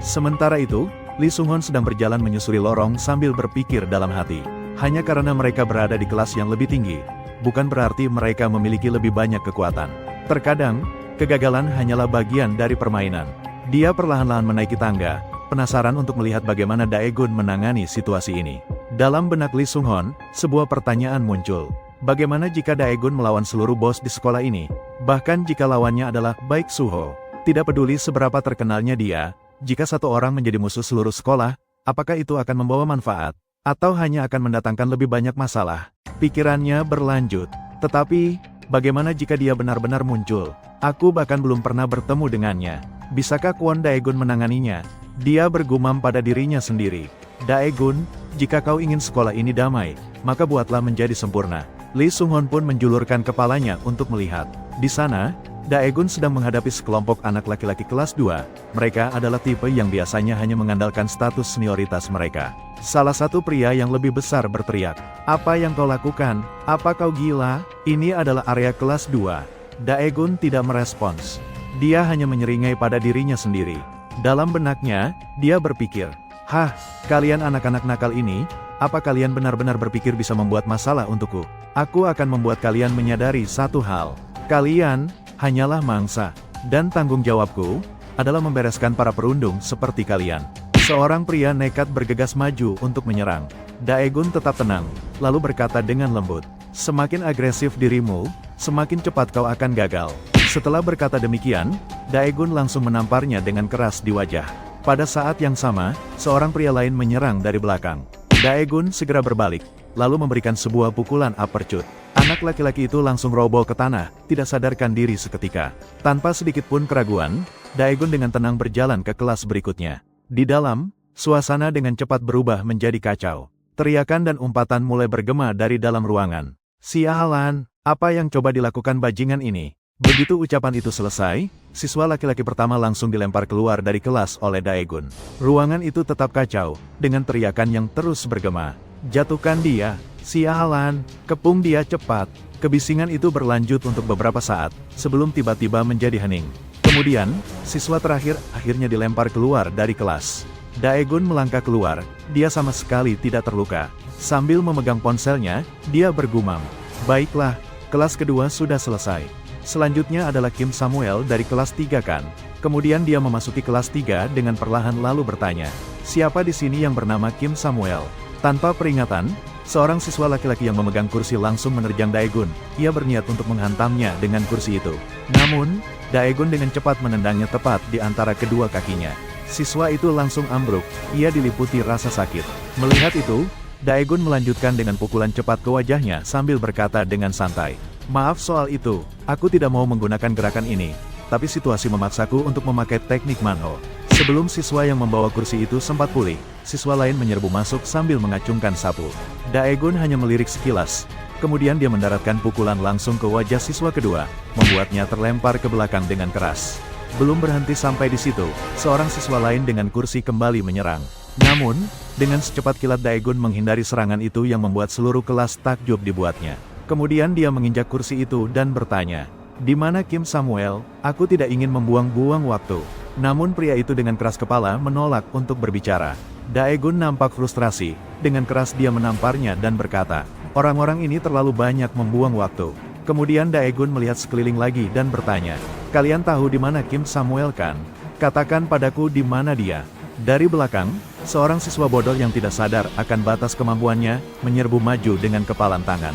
Sementara itu, Lee Sung-hoon sedang berjalan menyusuri lorong sambil berpikir dalam hati. Hanya karena mereka berada di kelas yang lebih tinggi, bukan berarti mereka memiliki lebih banyak kekuatan. Terkadang, kegagalan hanyalah bagian dari permainan. Dia perlahan-lahan menaiki tangga, penasaran untuk melihat bagaimana Daegun menangani situasi ini. Dalam benak Lee Sung-hoon, sebuah pertanyaan muncul. Bagaimana jika Daegun melawan seluruh bos di sekolah ini? Bahkan jika lawannya adalah Baek Suho. Tidak peduli seberapa terkenalnya dia, jika satu orang menjadi musuh seluruh sekolah, apakah itu akan membawa manfaat? Atau hanya akan mendatangkan lebih banyak masalah? Pikirannya berlanjut. Tetapi, bagaimana jika dia benar-benar muncul? Aku bahkan belum pernah bertemu dengannya. Bisakah Kwon Daegun menanganinya? Dia bergumam pada dirinya sendiri. Daegun, jika kau ingin sekolah ini damai, maka buatlah menjadi sempurna. Lee Sung-hoon pun menjulurkan kepalanya untuk melihat. Di sana, Daegun sedang menghadapi sekelompok anak laki-laki kelas 2. Mereka adalah tipe yang biasanya hanya mengandalkan status senioritas mereka. Salah satu pria yang lebih besar berteriak, "Apa yang kau lakukan? Apa kau gila? Ini adalah area kelas 2. Daegun tidak merespons. Dia hanya menyeringai pada dirinya sendiri. Dalam benaknya, dia berpikir, "Hah, kalian anak-anak nakal ini, apa kalian benar-benar berpikir bisa membuat masalah untukku? Aku akan membuat kalian menyadari satu hal. Kalian hanyalah mangsa, dan tanggung jawabku adalah membereskan para perundung seperti kalian." Seorang pria nekat bergegas maju untuk menyerang. Daegun tetap tenang, lalu berkata dengan lembut, "Semakin agresif dirimu, semakin cepat kau akan gagal." Setelah berkata demikian, Daegun langsung menamparnya dengan keras di wajah. Pada saat yang sama, seorang pria lain menyerang dari belakang. Daegun segera berbalik, lalu memberikan sebuah pukulan uppercut. Anak laki-laki itu langsung roboh ke tanah, tidak sadarkan diri seketika. Tanpa sedikit pun keraguan, Daegun dengan tenang berjalan ke kelas berikutnya. Di dalam, suasana dengan cepat berubah menjadi kacau. Teriakan dan umpatan mulai bergema dari dalam ruangan. "Sialan, apa yang coba dilakukan bajingan ini?" Begitu ucapan itu selesai, siswa laki-laki pertama langsung dilempar keluar dari kelas oleh Daegun. Ruangan itu tetap kacau, dengan teriakan yang terus bergema. "Jatuhkan dia, sialan, kepung dia cepat." Kebisingan itu berlanjut untuk beberapa saat, sebelum tiba-tiba menjadi hening. Kemudian, siswa terakhir akhirnya dilempar keluar dari kelas. Daegun melangkah keluar, dia sama sekali tidak terluka. Sambil memegang ponselnya, dia bergumam, "Baiklah, kelas kedua sudah selesai. Selanjutnya adalah Kim Samuel dari kelas 3 kan?" Kemudian dia memasuki kelas 3 dengan perlahan lalu bertanya, "Siapa di sini yang bernama Kim Samuel?" Tanpa peringatan, seorang siswa laki-laki yang memegang kursi langsung menerjang Daegun. Ia berniat untuk menghantamnya dengan kursi itu. Namun, Daegun dengan cepat menendangnya tepat di antara kedua kakinya. Siswa itu langsung ambruk, ia diliputi rasa sakit. Melihat itu, Daegun melanjutkan dengan pukulan cepat ke wajahnya sambil berkata dengan santai, "Maaf soal itu, aku tidak mau menggunakan gerakan ini, tapi situasi memaksaku untuk memakai teknik Manho." Sebelum siswa yang membawa kursi itu sempat pulih, siswa lain menyerbu masuk sambil mengacungkan sapu. Daegun hanya melirik sekilas. Kemudian dia mendaratkan pukulan langsung ke wajah siswa kedua, membuatnya terlempar ke belakang dengan keras. Belum berhenti sampai di situ, seorang siswa lain dengan kursi kembali menyerang. Namun, dengan secepat kilat Daegun menghindari serangan itu yang membuat seluruh kelas takjub dibuatnya. Kemudian dia menginjak kursi itu dan bertanya, "Di mana Kim Samuel? Aku tidak ingin membuang-buang waktu." Namun pria itu dengan keras kepala menolak untuk berbicara. Daegun nampak frustrasi, dengan keras dia menamparnya dan berkata, "Orang-orang ini terlalu banyak membuang waktu." Kemudian Daegun melihat sekeliling lagi dan bertanya, "Kalian tahu di mana Kim Samuel kan? Katakan padaku di mana dia." Dari belakang, seorang siswa bodoh yang tidak sadar akan batas kemampuannya, menyerbu maju dengan kepalan tangan.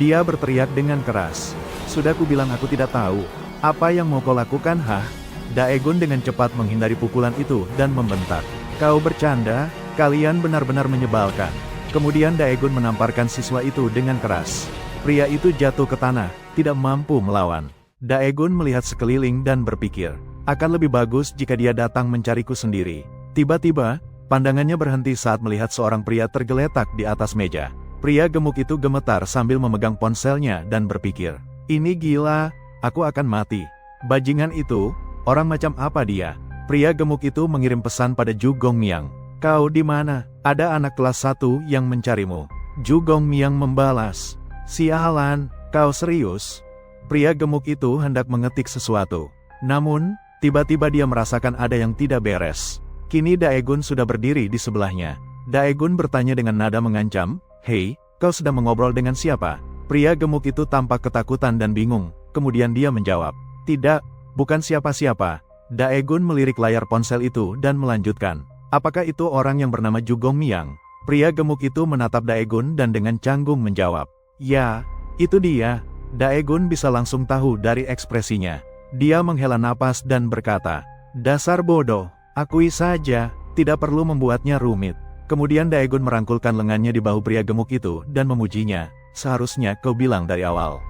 Dia berteriak dengan keras, "Sudah kubilang aku tidak tahu. Apa yang mau kau lakukan, hah?" Daegun dengan cepat menghindari pukulan itu dan membentak, "Kau bercanda? Kalian benar-benar menyebalkan." Kemudian Daegun menamparkan siswa itu dengan keras. Pria itu jatuh ke tanah, tidak mampu melawan. Daegun melihat sekeliling dan berpikir, akan lebih bagus jika dia datang mencariku sendiri. Tiba-tiba, pandangannya berhenti saat melihat seorang pria tergeletak di atas meja. Pria gemuk itu gemetar sambil memegang ponselnya dan berpikir, "Ini gila, aku akan mati. Bajingan itu, orang macam apa dia?" Pria gemuk itu mengirim pesan pada Ju Gongmiang, "Kau di mana? Ada anak kelas 1 yang mencarimu." Ju Gongmiang membalas. Sialan, kau serius? Pria gemuk itu hendak mengetik sesuatu. Namun, tiba-tiba dia merasakan ada yang tidak beres. Kini Daegun sudah berdiri di sebelahnya. Daegun bertanya dengan nada mengancam, "Hei, kau sedang mengobrol dengan siapa?" Pria gemuk itu tampak ketakutan dan bingung, kemudian dia menjawab, "Tidak, bukan siapa-siapa." Daegun melirik layar ponsel itu dan melanjutkan, "Apakah itu orang yang bernama Ju Gongmiang?" Pria gemuk itu menatap Daegun dan dengan canggung menjawab, "Ya, itu dia." Daegun bisa langsung tahu dari ekspresinya. Dia menghela napas dan berkata, "Dasar bodoh, akui saja, tidak perlu membuatnya rumit." Kemudian Daegun merangkulkan lengannya di bahu pria gemuk itu dan memujinya, "Seharusnya kau bilang dari awal.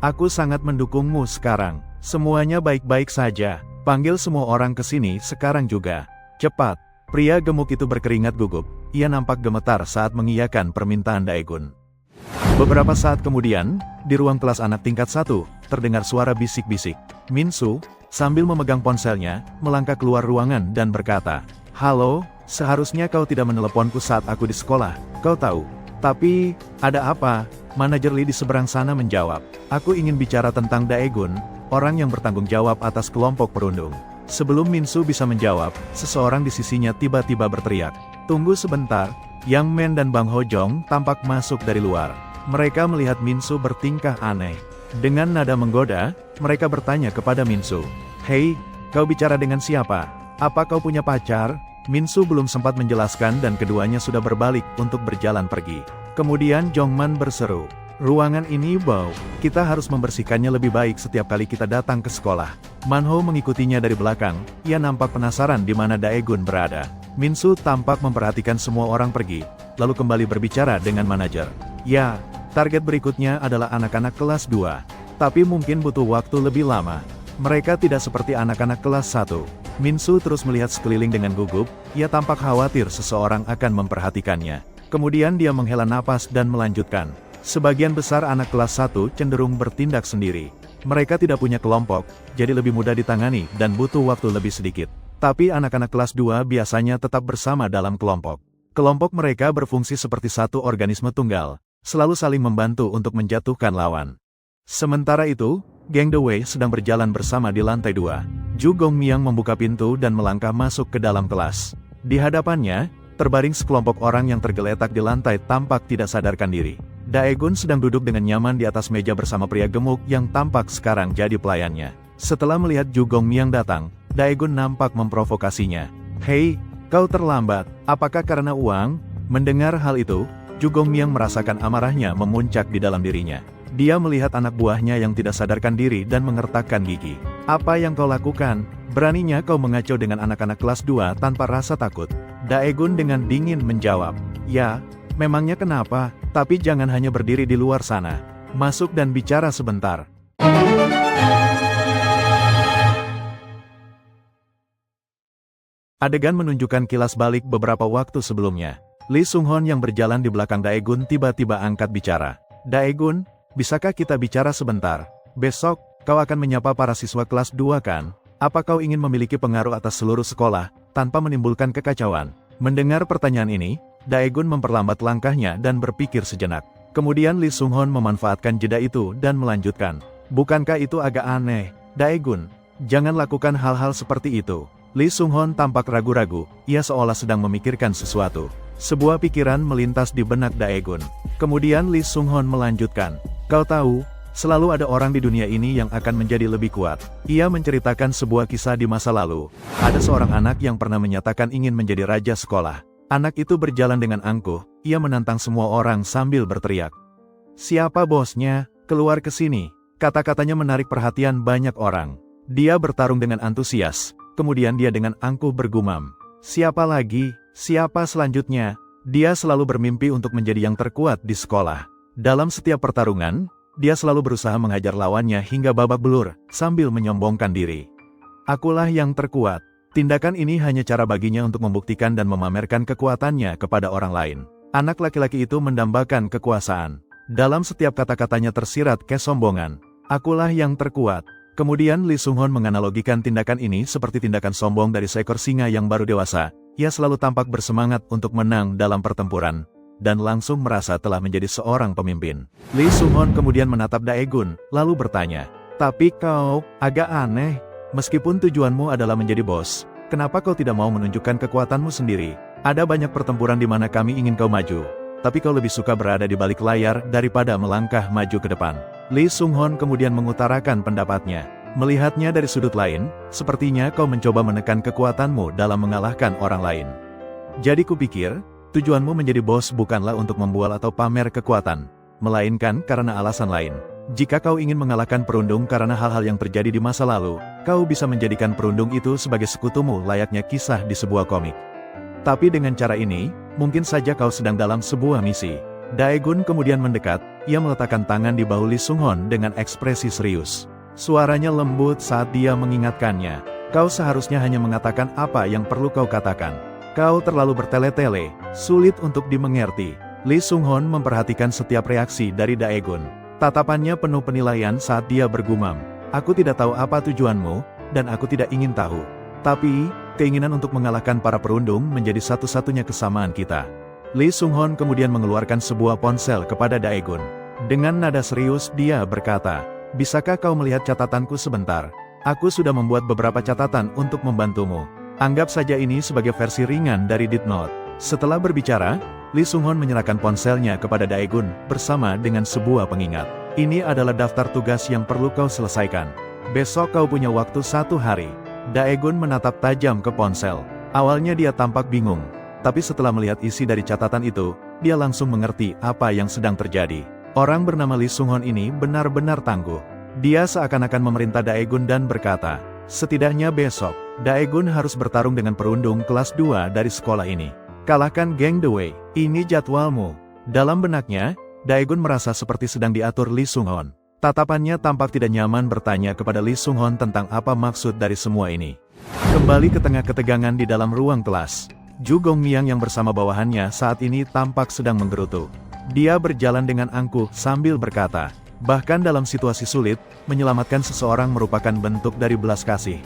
Aku sangat mendukungmu sekarang. Semuanya baik-baik saja. Panggil semua orang ke sini sekarang juga. Cepat." Pria gemuk itu berkeringat gugup. Ia nampak gemetar saat mengiyakan permintaan Daegun. Beberapa saat kemudian, di ruang kelas anak tingkat 1, terdengar suara bisik-bisik. Minsu, sambil memegang ponselnya, melangkah keluar ruangan dan berkata, "Halo, seharusnya kau tidak meneleponku saat aku di sekolah, kau tahu. Tapi, ada apa?" Manajer Lee di seberang sana menjawab, "Aku ingin bicara tentang Daegun, orang yang bertanggung jawab atas kelompok perundung." Sebelum Minsu bisa menjawab, seseorang di sisinya tiba-tiba berteriak, "Tunggu sebentar." Yang Men dan Bang Hojong tampak masuk dari luar. Mereka melihat Minsu bertingkah aneh. Dengan nada menggoda, mereka bertanya kepada Minsu, "Hei, kau bicara dengan siapa? Apa kau punya pacar?" Minsu belum sempat menjelaskan dan keduanya sudah berbalik untuk berjalan pergi. Kemudian Jongman berseru, "Ruangan ini bau, kita harus membersihkannya lebih baik setiap kali kita datang ke sekolah." Manho mengikutinya dari belakang, ia nampak penasaran di mana Daegun berada. Minsu tampak memperhatikan semua orang pergi, lalu kembali berbicara dengan manajer. "Ya, target berikutnya adalah anak-anak kelas 2. Tapi mungkin butuh waktu lebih lama. Mereka tidak seperti anak-anak kelas 1. Minsu terus melihat sekeliling dengan gugup, ia tampak khawatir seseorang akan memperhatikannya. Kemudian dia menghela napas dan melanjutkan. Sebagian besar anak kelas 1 cenderung bertindak sendiri. Mereka tidak punya kelompok, jadi lebih mudah ditangani dan butuh waktu lebih sedikit. Tapi anak-anak kelas 2 biasanya tetap bersama dalam kelompok. Kelompok mereka berfungsi seperti satu organisme tunggal, selalu saling membantu untuk menjatuhkan lawan. Sementara itu, geng The Wei sedang berjalan bersama di lantai 2. Ju Gongmiang membuka pintu dan melangkah masuk ke dalam kelas. Di hadapannya, terbaring sekelompok orang yang tergeletak di lantai tampak tidak sadarkan diri. Daegun sedang duduk dengan nyaman di atas meja bersama pria gemuk yang tampak sekarang jadi pelayannya. Setelah melihat Ju Gongmiang datang, Daegun nampak memprovokasinya. "Hei, kau terlambat, apakah karena uang?" Mendengar hal itu, Ju Gongmiang merasakan amarahnya memuncak di dalam dirinya. Dia melihat anak buahnya yang tidak sadarkan diri dan mengertakkan gigi. "Apa yang kau lakukan? Beraninya kau mengacau dengan anak-anak kelas 2 tanpa rasa takut?" Daegun dengan dingin menjawab, "Ya, memangnya kenapa? Tapi jangan hanya berdiri di luar sana. Masuk dan bicara sebentar." Adegan menunjukkan kilas balik beberapa waktu sebelumnya. Lee Sung-hon yang berjalan di belakang Daegun tiba-tiba angkat bicara. "Daegun, bisakah kita bicara sebentar? Besok, kau akan menyapa para siswa kelas 2 kan? Apa kau ingin memiliki pengaruh atas seluruh sekolah, tanpa menimbulkan kekacauan?" Mendengar pertanyaan ini, Daegun memperlambat langkahnya dan berpikir sejenak. Kemudian Lee Sung-hon memanfaatkan jeda itu dan melanjutkan. "Bukankah itu agak aneh, Daegun? Jangan lakukan hal-hal seperti itu." Lee Sung-hon tampak ragu-ragu, ia seolah sedang memikirkan sesuatu. Sebuah pikiran melintas di benak Daegun. Kemudian Lee Sung-hon melanjutkan, "Kau tahu, selalu ada orang di dunia ini yang akan menjadi lebih kuat." Ia menceritakan sebuah kisah di masa lalu. Ada seorang anak yang pernah menyatakan ingin menjadi raja sekolah. Anak itu berjalan dengan angkuh, ia menantang semua orang sambil berteriak, "Siapa bosnya? Keluar ke sini." Kata-katanya menarik perhatian banyak orang. Dia bertarung dengan antusias. Kemudian dia dengan angkuh bergumam, "Siapa lagi? Siapa selanjutnya?" Dia selalu bermimpi untuk menjadi yang terkuat di sekolah. Dalam setiap pertarungan, dia selalu berusaha menghajar lawannya hingga babak belur, sambil menyombongkan diri. "Akulah yang terkuat." Tindakan ini hanya cara baginya untuk membuktikan dan memamerkan kekuatannya kepada orang lain. Anak laki-laki itu mendambakan kekuasaan. Dalam setiap kata-katanya tersirat kesombongan. "Akulah yang terkuat." Kemudian Lee Sung-hon menganalogikan tindakan ini seperti tindakan sombong dari seekor singa yang baru dewasa. Ia selalu tampak bersemangat untuk menang dalam pertempuran. dan langsung merasa telah menjadi seorang pemimpin. Lee Sung-hon kemudian menatap Daegun, lalu bertanya, "Tapi kau, agak aneh. Meskipun tujuanmu adalah menjadi bos, kenapa kau tidak mau menunjukkan kekuatanmu sendiri? Ada banyak pertempuran di mana kami ingin kau maju, tapi kau lebih suka berada di balik layar daripada melangkah maju ke depan." Lee Sung-hon kemudian mengutarakan pendapatnya. "Melihatnya dari sudut lain, sepertinya kau mencoba menekan kekuatanmu dalam mengalahkan orang lain. Jadi kupikir, tujuanmu menjadi bos bukanlah untuk membual atau pamer kekuatan, melainkan karena alasan lain. Jika kau ingin mengalahkan perundung karena hal-hal yang terjadi di masa lalu, kau bisa menjadikan perundung itu sebagai sekutumu layaknya kisah di sebuah komik. Tapi dengan cara ini, mungkin saja kau sedang dalam sebuah misi." Daegun kemudian mendekat, ia meletakkan tangan di bahu Lee Sung-hon dengan ekspresi serius. Suaranya lembut saat dia mengingatkannya, "Kau seharusnya hanya mengatakan apa yang perlu kau katakan. Kau terlalu bertele-tele, sulit untuk dimengerti." Lee Sung-hon memperhatikan setiap reaksi dari Daegun. Tatapannya penuh penilaian saat dia bergumam, "Aku tidak tahu apa tujuanmu, dan aku tidak ingin tahu. Tapi, keinginan untuk mengalahkan para perundung menjadi satu-satunya kesamaan kita." Lee Sung-hon kemudian mengeluarkan sebuah ponsel kepada Daegun. Dengan nada serius dia berkata, "Bisakah kau melihat catatanku sebentar? Aku sudah membuat beberapa catatan untuk membantumu. Anggap saja ini sebagai versi ringan dari Death Note." Setelah berbicara, Lee Sung-hon menyerahkan ponselnya kepada Daegun bersama dengan sebuah pengingat. "Ini adalah daftar tugas yang perlu kau selesaikan. Besok kau punya waktu 1 hari. Daegun menatap tajam ke ponsel. Awalnya dia tampak bingung, tapi setelah melihat isi dari catatan itu, dia langsung mengerti apa yang sedang terjadi. Orang bernama Lee Sung-hon ini benar-benar tangguh. Dia seakan-akan memerintah Daegun dan berkata, "Setidaknya besok, Daegun harus bertarung dengan perundung kelas 2 dari sekolah ini. Kalahkan geng The Way, ini jadwalmu." Dalam benaknya, Daegun merasa seperti sedang diatur Lee Sung-hon. Tatapannya tampak tidak nyaman bertanya kepada Lee Sung-hon tentang apa maksud dari semua ini. Kembali ke tengah ketegangan di dalam ruang kelas, Ju Gongmiang yang bersama bawahannya saat ini tampak sedang menggerutu. Dia berjalan dengan angkuh sambil berkata, "Bahkan dalam situasi sulit, menyelamatkan seseorang merupakan bentuk dari belas kasih.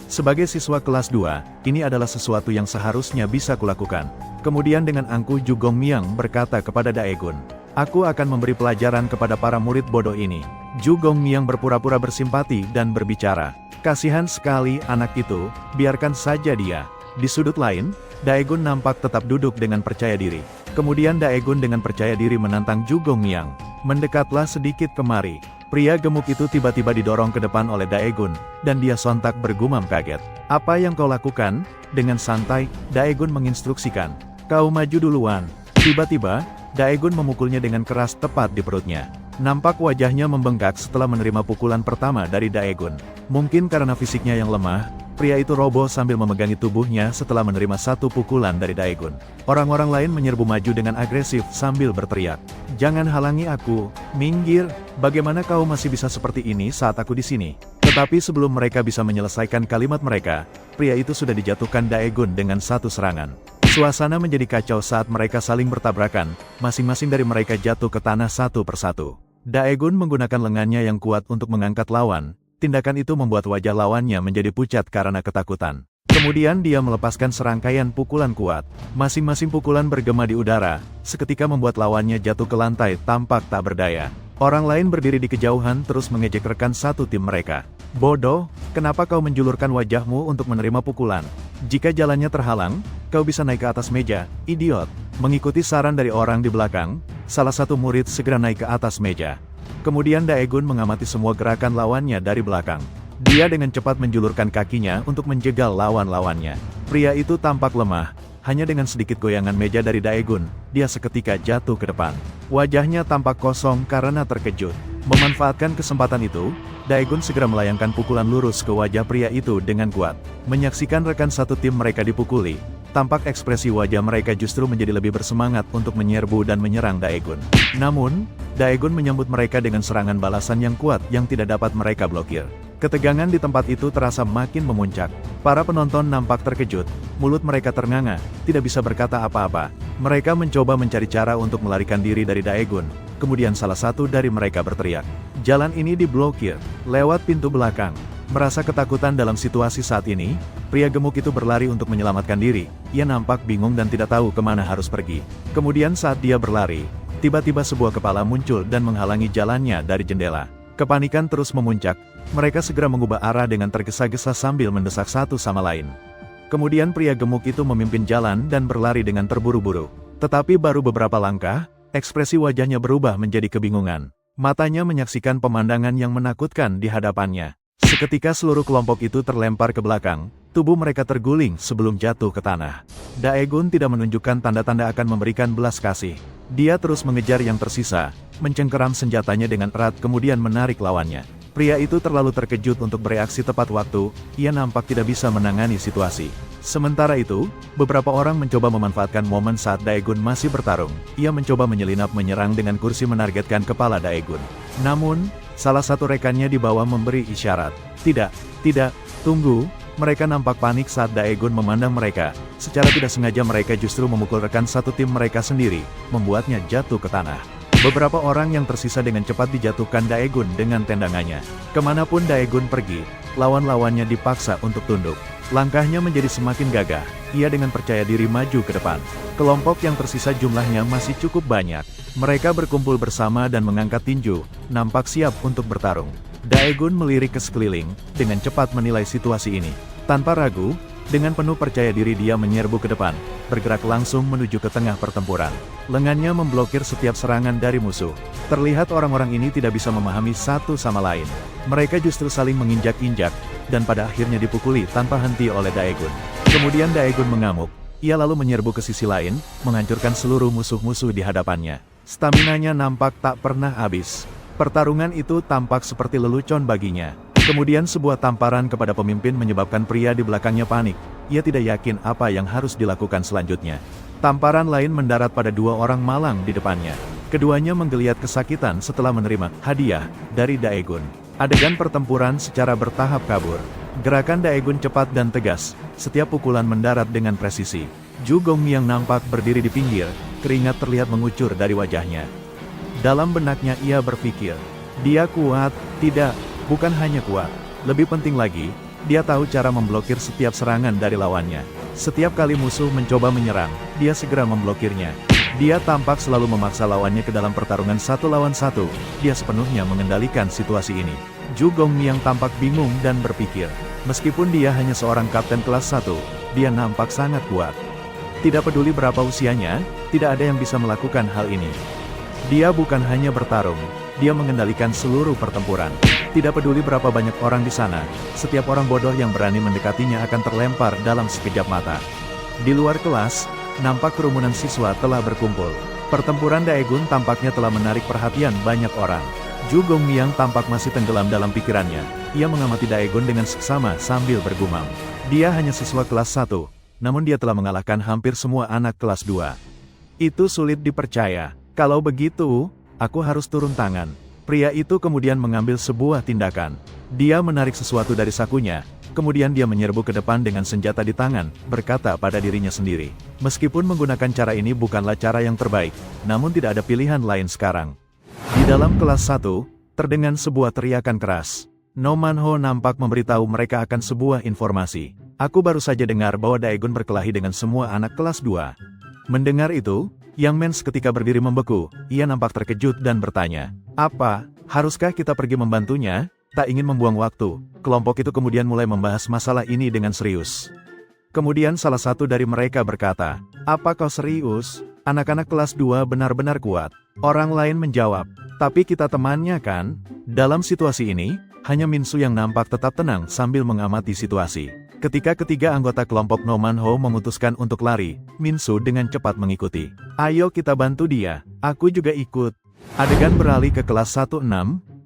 Sebagai siswa kelas 2, ini adalah sesuatu yang seharusnya bisa kulakukan." Kemudian dengan angkuh Ju Gongmiang berkata kepada Daegun, "Aku akan memberi pelajaran kepada para murid bodoh ini." Ju Gongmiang berpura-pura bersimpati dan berbicara, "Kasihan sekali anak itu, biarkan saja dia." Di sudut lain, Daegun nampak tetap duduk dengan percaya diri. Kemudian Daegun dengan percaya diri menantang Ju Gongmiang. "Mendekatlah sedikit kemari." Pria gemuk itu tiba-tiba didorong ke depan oleh Daegun, dan dia sontak bergumam kaget. "Apa yang kau lakukan?" Dengan santai, Daegun menginstruksikan, "Kau maju duluan." Tiba-tiba, Daegun memukulnya dengan keras tepat di perutnya. Nampak wajahnya membengkak setelah menerima pukulan pertama dari Daegun. Mungkin karena fisiknya yang lemah, pria itu roboh sambil memegangi tubuhnya setelah menerima satu pukulan dari Daegun. Orang-orang lain menyerbu maju dengan agresif sambil berteriak, "Jangan halangi aku, minggir, bagaimana kau masih bisa seperti ini saat aku di sini?" Tetapi sebelum mereka bisa menyelesaikan kalimat mereka, pria itu sudah dijatuhkan Daegun dengan satu serangan. Suasana menjadi kacau saat mereka saling bertabrakan, masing-masing dari mereka jatuh ke tanah satu persatu. Daegun menggunakan lengannya yang kuat untuk mengangkat lawan. Tindakan itu membuat wajah lawannya menjadi pucat karena ketakutan. Kemudian dia melepaskan serangkaian pukulan kuat. Masing-masing pukulan bergema di udara, seketika membuat lawannya jatuh ke lantai tampak tak berdaya. Orang lain berdiri di kejauhan terus mengejek rekan satu tim mereka. "Bodoh, kenapa kau menjulurkan wajahmu untuk menerima pukulan? Jika jalannya terhalang, kau bisa naik ke atas meja, idiot." Mengikuti saran dari orang di belakang, salah satu murid segera naik ke atas meja. Kemudian Daegun mengamati semua gerakan lawannya dari belakang. Dia dengan cepat menjulurkan kakinya untuk menjegal lawan-lawannya. Pria itu tampak lemah, hanya dengan sedikit goyangan meja dari Daegun, dia seketika jatuh ke depan. Wajahnya tampak kosong karena terkejut. Memanfaatkan kesempatan itu, Daegun segera melayangkan pukulan lurus ke wajah pria itu dengan kuat. Menyaksikan rekan satu tim mereka dipukuli, tampak ekspresi wajah mereka justru menjadi lebih bersemangat untuk menyerbu dan menyerang Daegun. Namun, Daegun menyambut mereka dengan serangan balasan yang kuat yang tidak dapat mereka blokir. Ketegangan di tempat itu terasa makin memuncak. Para penonton nampak terkejut, mulut mereka ternganga, tidak bisa berkata apa-apa. Mereka mencoba mencari cara untuk melarikan diri dari Daegun. Kemudian salah satu dari mereka berteriak, "Jalan ini diblokir, lewat pintu belakang." Merasa ketakutan dalam situasi saat ini, pria gemuk itu berlari untuk menyelamatkan diri. Ia nampak bingung dan tidak tahu kemana harus pergi. Kemudian saat dia berlari, tiba-tiba sebuah kepala muncul dan menghalangi jalannya dari jendela. Kepanikan terus memuncak, mereka segera mengubah arah dengan tergesa-gesa sambil mendesak satu sama lain. Kemudian pria gemuk itu memimpin jalan dan berlari dengan terburu-buru. Tetapi baru beberapa langkah, ekspresi wajahnya berubah menjadi kebingungan. Matanya menyaksikan pemandangan yang menakutkan di hadapannya. Seketika seluruh kelompok itu terlempar ke belakang, tubuh mereka terguling sebelum jatuh ke tanah. Daegun tidak menunjukkan tanda-tanda akan memberikan belas kasih. Dia terus mengejar yang tersisa, mencengkeram senjatanya dengan erat kemudian menarik lawannya. Pria itu terlalu terkejut untuk bereaksi tepat waktu, ia nampak tidak bisa menangani situasi. Sementara itu, beberapa orang mencoba memanfaatkan momen saat Daegun masih bertarung. Ia mencoba menyelinap menyerang dengan kursi menargetkan kepala Daegun. Namun, salah satu rekannya di bawah memberi isyarat. Tidak, tunggu. Mereka nampak panik saat Daegun memandang mereka. Secara tidak sengaja mereka justru memukul rekan satu tim mereka sendiri, membuatnya jatuh ke tanah. Beberapa orang yang tersisa dengan cepat dijatuhkan Daegun dengan tendangannya. Kemanapun Daegun pergi, lawan-lawannya dipaksa untuk tunduk. Langkahnya menjadi semakin gagah, ia dengan percaya diri maju ke depan. Kelompok yang tersisa jumlahnya masih cukup banyak. Mereka berkumpul bersama dan mengangkat tinju, nampak siap untuk bertarung. Daegun melirik ke sekeliling, dengan cepat menilai situasi ini. Tanpa ragu, dengan penuh percaya diri dia menyerbu ke depan, bergerak langsung menuju ke tengah pertempuran. Lengannya memblokir setiap serangan dari musuh. Terlihat orang-orang ini tidak bisa memahami satu sama lain. Mereka justru saling menginjak-injak, dan pada akhirnya dipukuli tanpa henti oleh Daegun. Kemudian Daegun mengamuk, ia lalu menyerbu ke sisi lain, menghancurkan seluruh musuh-musuh di hadapannya. Staminanya nampak tak pernah habis. Pertarungan itu tampak seperti lelucon baginya. Kemudian sebuah tamparan kepada pemimpin menyebabkan pria di belakangnya panik. Ia tidak yakin apa yang harus dilakukan selanjutnya. Tamparan lain mendarat pada dua orang malang di depannya. Keduanya menggeliat kesakitan setelah menerima hadiah dari Daegun. Adegan pertempuran secara bertahap kabur. Gerakan Daegun cepat dan tegas. Setiap pukulan mendarat dengan presisi. Zhu Gongmiang nampak berdiri di pinggir, keringat terlihat mengucur dari wajahnya. Dalam benaknya ia berpikir, dia kuat, tidak. Bukan hanya kuat, lebih penting lagi, dia tahu cara memblokir setiap serangan dari lawannya. Setiap kali musuh mencoba menyerang, dia segera memblokirnya. Dia tampak selalu memaksa lawannya ke dalam pertarungan satu lawan satu, dia sepenuhnya mengendalikan situasi ini. Zhu Gongmiang tampak bingung dan berpikir, meskipun dia hanya seorang kapten kelas 1, dia nampak sangat kuat. Tidak peduli berapa usianya, tidak ada yang bisa melakukan hal ini. Dia bukan hanya bertarung, dia mengendalikan seluruh pertempuran. Tidak peduli berapa banyak orang di sana, setiap orang bodoh yang berani mendekatinya akan terlempar dalam sekejap mata. Di luar kelas, nampak kerumunan siswa telah berkumpul. Pertempuran Daegun tampaknya telah menarik perhatian banyak orang. Zhu Gongmiang tampak masih tenggelam dalam pikirannya. Ia mengamati Daegun dengan seksama sambil bergumam. Dia hanya siswa kelas 1, namun dia telah mengalahkan hampir semua anak kelas 2. Itu sulit dipercaya. Kalau begitu, aku harus turun tangan. Pria itu kemudian mengambil sebuah tindakan. Dia menarik sesuatu dari sakunya, kemudian dia menyerbu ke depan dengan senjata di tangan, berkata pada dirinya sendiri. Meskipun menggunakan cara ini bukanlah cara yang terbaik, namun tidak ada pilihan lain sekarang. Di dalam kelas 1, terdengar sebuah teriakan keras. No Manho nampak memberitahu mereka akan sebuah informasi. Aku baru saja dengar bahwa Daegun berkelahi dengan semua anak kelas 2. Mendengar itu, Yang Men seketika berdiri membeku, ia nampak terkejut dan bertanya, apa, haruskah kita pergi membantunya? Tak ingin membuang waktu, kelompok itu kemudian mulai membahas masalah ini dengan serius. Kemudian salah satu dari mereka berkata, apa kau serius? Anak-anak kelas 2 benar-benar kuat. Orang lain menjawab, tapi kita temannya kan? Dalam situasi ini, hanya Minsu yang nampak tetap tenang sambil mengamati situasi. Ketika ketiga anggota kelompok No Manho memutuskan untuk lari, Minsu dengan cepat mengikuti. Ayo kita bantu dia, aku juga ikut. Adegan beralih ke kelas 1-6,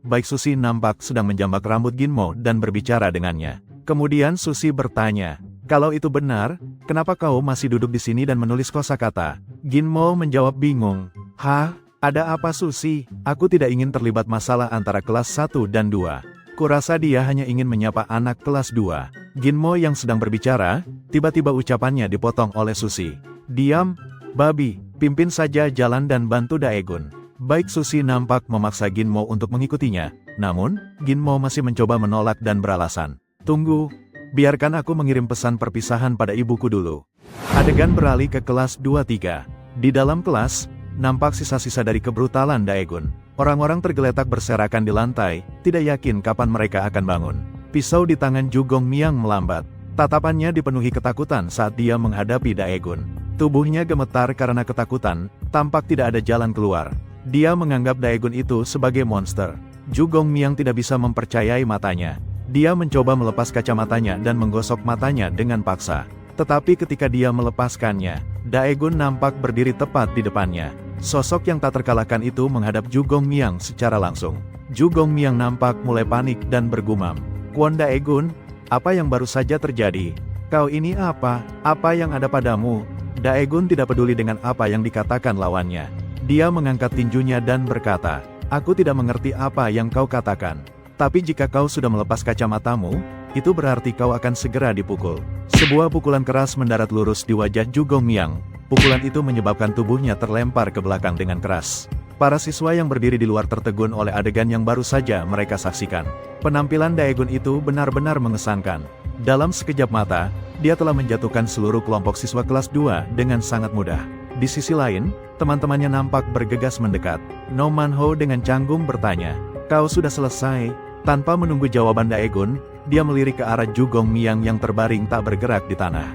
Baik Susi nampak sedang menjambak rambut Ginmo dan berbicara dengannya. Kemudian Susi bertanya, kalau itu benar, kenapa kau masih duduk di sini dan menulis kosakata? Ginmo menjawab bingung. Hah, ada apa Susi? Aku tidak ingin terlibat masalah antara kelas 1 dan 2. Kurasa dia hanya ingin menyapa anak kelas 2. Ginmo yang sedang berbicara, tiba-tiba ucapannya dipotong oleh Susi. Diam, babi, pimpin saja jalan dan bantu Daegun. Baik Susi nampak memaksa Ginmo untuk mengikutinya, Namun, Ginmo masih mencoba menolak dan beralasan. Tunggu, biarkan aku mengirim pesan perpisahan pada ibuku dulu. Adegan beralih ke kelas 23. Di dalam kelas, nampak sisa-sisa dari kebrutalan Daegun. Orang-orang tergeletak berserakan di lantai, tidak yakin kapan mereka akan bangun. Pisau di tangan Ju Gongmiang melambat. Tatapannya dipenuhi ketakutan saat dia menghadapi Daegun. Tubuhnya gemetar karena ketakutan, tampak tidak ada jalan keluar. Dia menganggap Daegun itu sebagai monster. Ju Gongmiang tidak bisa mempercayai matanya. Dia mencoba melepas kacamatanya dan menggosok matanya dengan paksa. Tetapi ketika dia melepaskannya, Daegun nampak berdiri tepat di depannya. Sosok yang tak terkalahkan itu menghadap Ju Gongmiang secara langsung. Ju Gongmiang nampak mulai panik dan bergumam. "Kwon Daegun, apa yang baru saja terjadi? Kau ini apa? Apa yang ada padamu?" Daegun tidak peduli dengan apa yang dikatakan lawannya. Dia mengangkat tinjunya dan berkata, "Aku tidak mengerti apa yang kau katakan. Tapi jika kau sudah melepas kacamatamu, itu berarti kau akan segera dipukul." Sebuah pukulan keras mendarat lurus di wajah Ju Gongmiang. Pukulan itu menyebabkan tubuhnya terlempar ke belakang dengan keras. Para siswa yang berdiri di luar tertegun oleh adegan yang baru saja mereka saksikan. Penampilan Daegun itu benar-benar mengesankan. Dalam sekejap mata, dia telah menjatuhkan seluruh kelompok siswa kelas 2 dengan sangat mudah. Di sisi lain, teman-temannya nampak bergegas mendekat. No Manho dengan canggung bertanya, "Kau sudah selesai?" Tanpa menunggu jawaban Daegun, dia melirik ke arah Ju Gongmiang yang terbaring tak bergerak di tanah.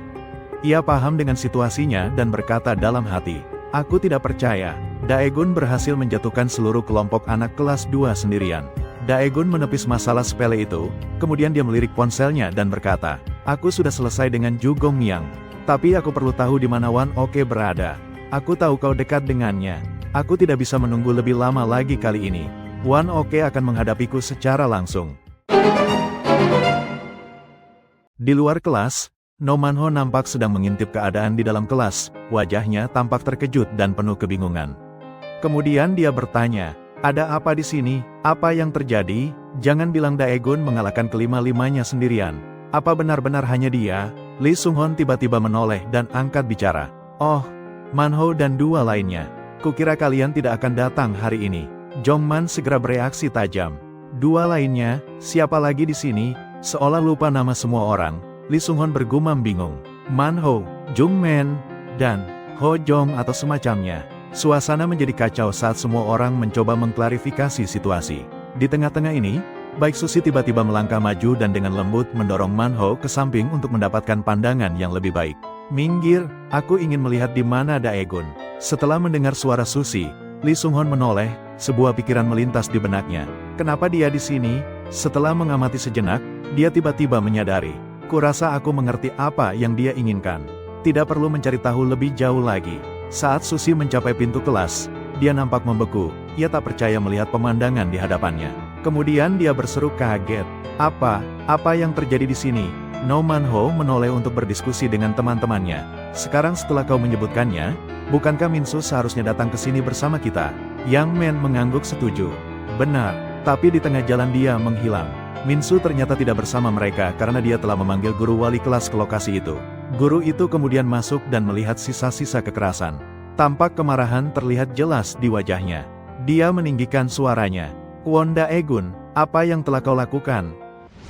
Ia paham dengan situasinya dan berkata dalam hati, "Aku tidak percaya, Daegun berhasil menjatuhkan seluruh kelompok anak kelas 2 sendirian." Daegun menepis masalah sepele itu, kemudian dia melirik ponselnya dan berkata, "Aku sudah selesai dengan Ju Gongmiang. Tapi aku perlu tahu di mana Wan Oke berada. Aku tahu kau dekat dengannya. Aku tidak bisa menunggu lebih lama lagi kali ini. Wan Oke akan menghadapiku secara langsung." Di luar kelas, No Manho nampak sedang mengintip keadaan di dalam kelas. Wajahnya tampak terkejut dan penuh kebingungan. Kemudian dia bertanya, "Ada apa di sini? Apa yang terjadi? Jangan bilang Daegun mengalahkan kelima-limanya sendirian. Apa benar-benar hanya dia?" Lee Sunghon tiba-tiba menoleh dan angkat bicara. "Oh, Manho dan dua lainnya. Kukira kalian tidak akan datang hari ini." Jongman segera bereaksi tajam. "Dua lainnya, siapa lagi di sini?" Seolah lupa nama semua orang, Lee Sunghon bergumam bingung. "Manho, Jungmen, dan Ho Jong atau semacamnya." Suasana menjadi kacau saat semua orang mencoba mengklarifikasi situasi. Di tengah-tengah ini, Baik Susi tiba-tiba melangkah maju dan dengan lembut mendorong Manho ke samping untuk mendapatkan pandangan yang lebih baik. "Minggir, aku ingin melihat di mana Daegun." Setelah mendengar suara Susi, Lee Sunghon menoleh, sebuah pikiran melintas di benaknya. Kenapa dia di sini? Setelah mengamati sejenak, dia tiba-tiba menyadari. Kurasa aku mengerti apa yang dia inginkan. Tidak perlu mencari tahu lebih jauh lagi. Saat Susi mencapai pintu kelas, dia nampak membeku. Ia tak percaya melihat pemandangan di hadapannya. Kemudian dia berseru kaget. Apa yang terjadi di sini?" No Manho menoleh untuk berdiskusi dengan teman-temannya. "Sekarang setelah kau menyebutkannya, bukankah Minsu seharusnya datang ke sini bersama kita?" Yang Men mengangguk setuju. "Benar, tapi di tengah jalan dia menghilang." Minsu ternyata tidak bersama mereka karena dia telah memanggil guru wali kelas ke lokasi itu. Guru itu kemudian masuk dan melihat sisa-sisa kekerasan. Tampak kemarahan terlihat jelas di wajahnya. Dia meninggikan suaranya. "Kwon Daegun, apa yang telah kau lakukan?"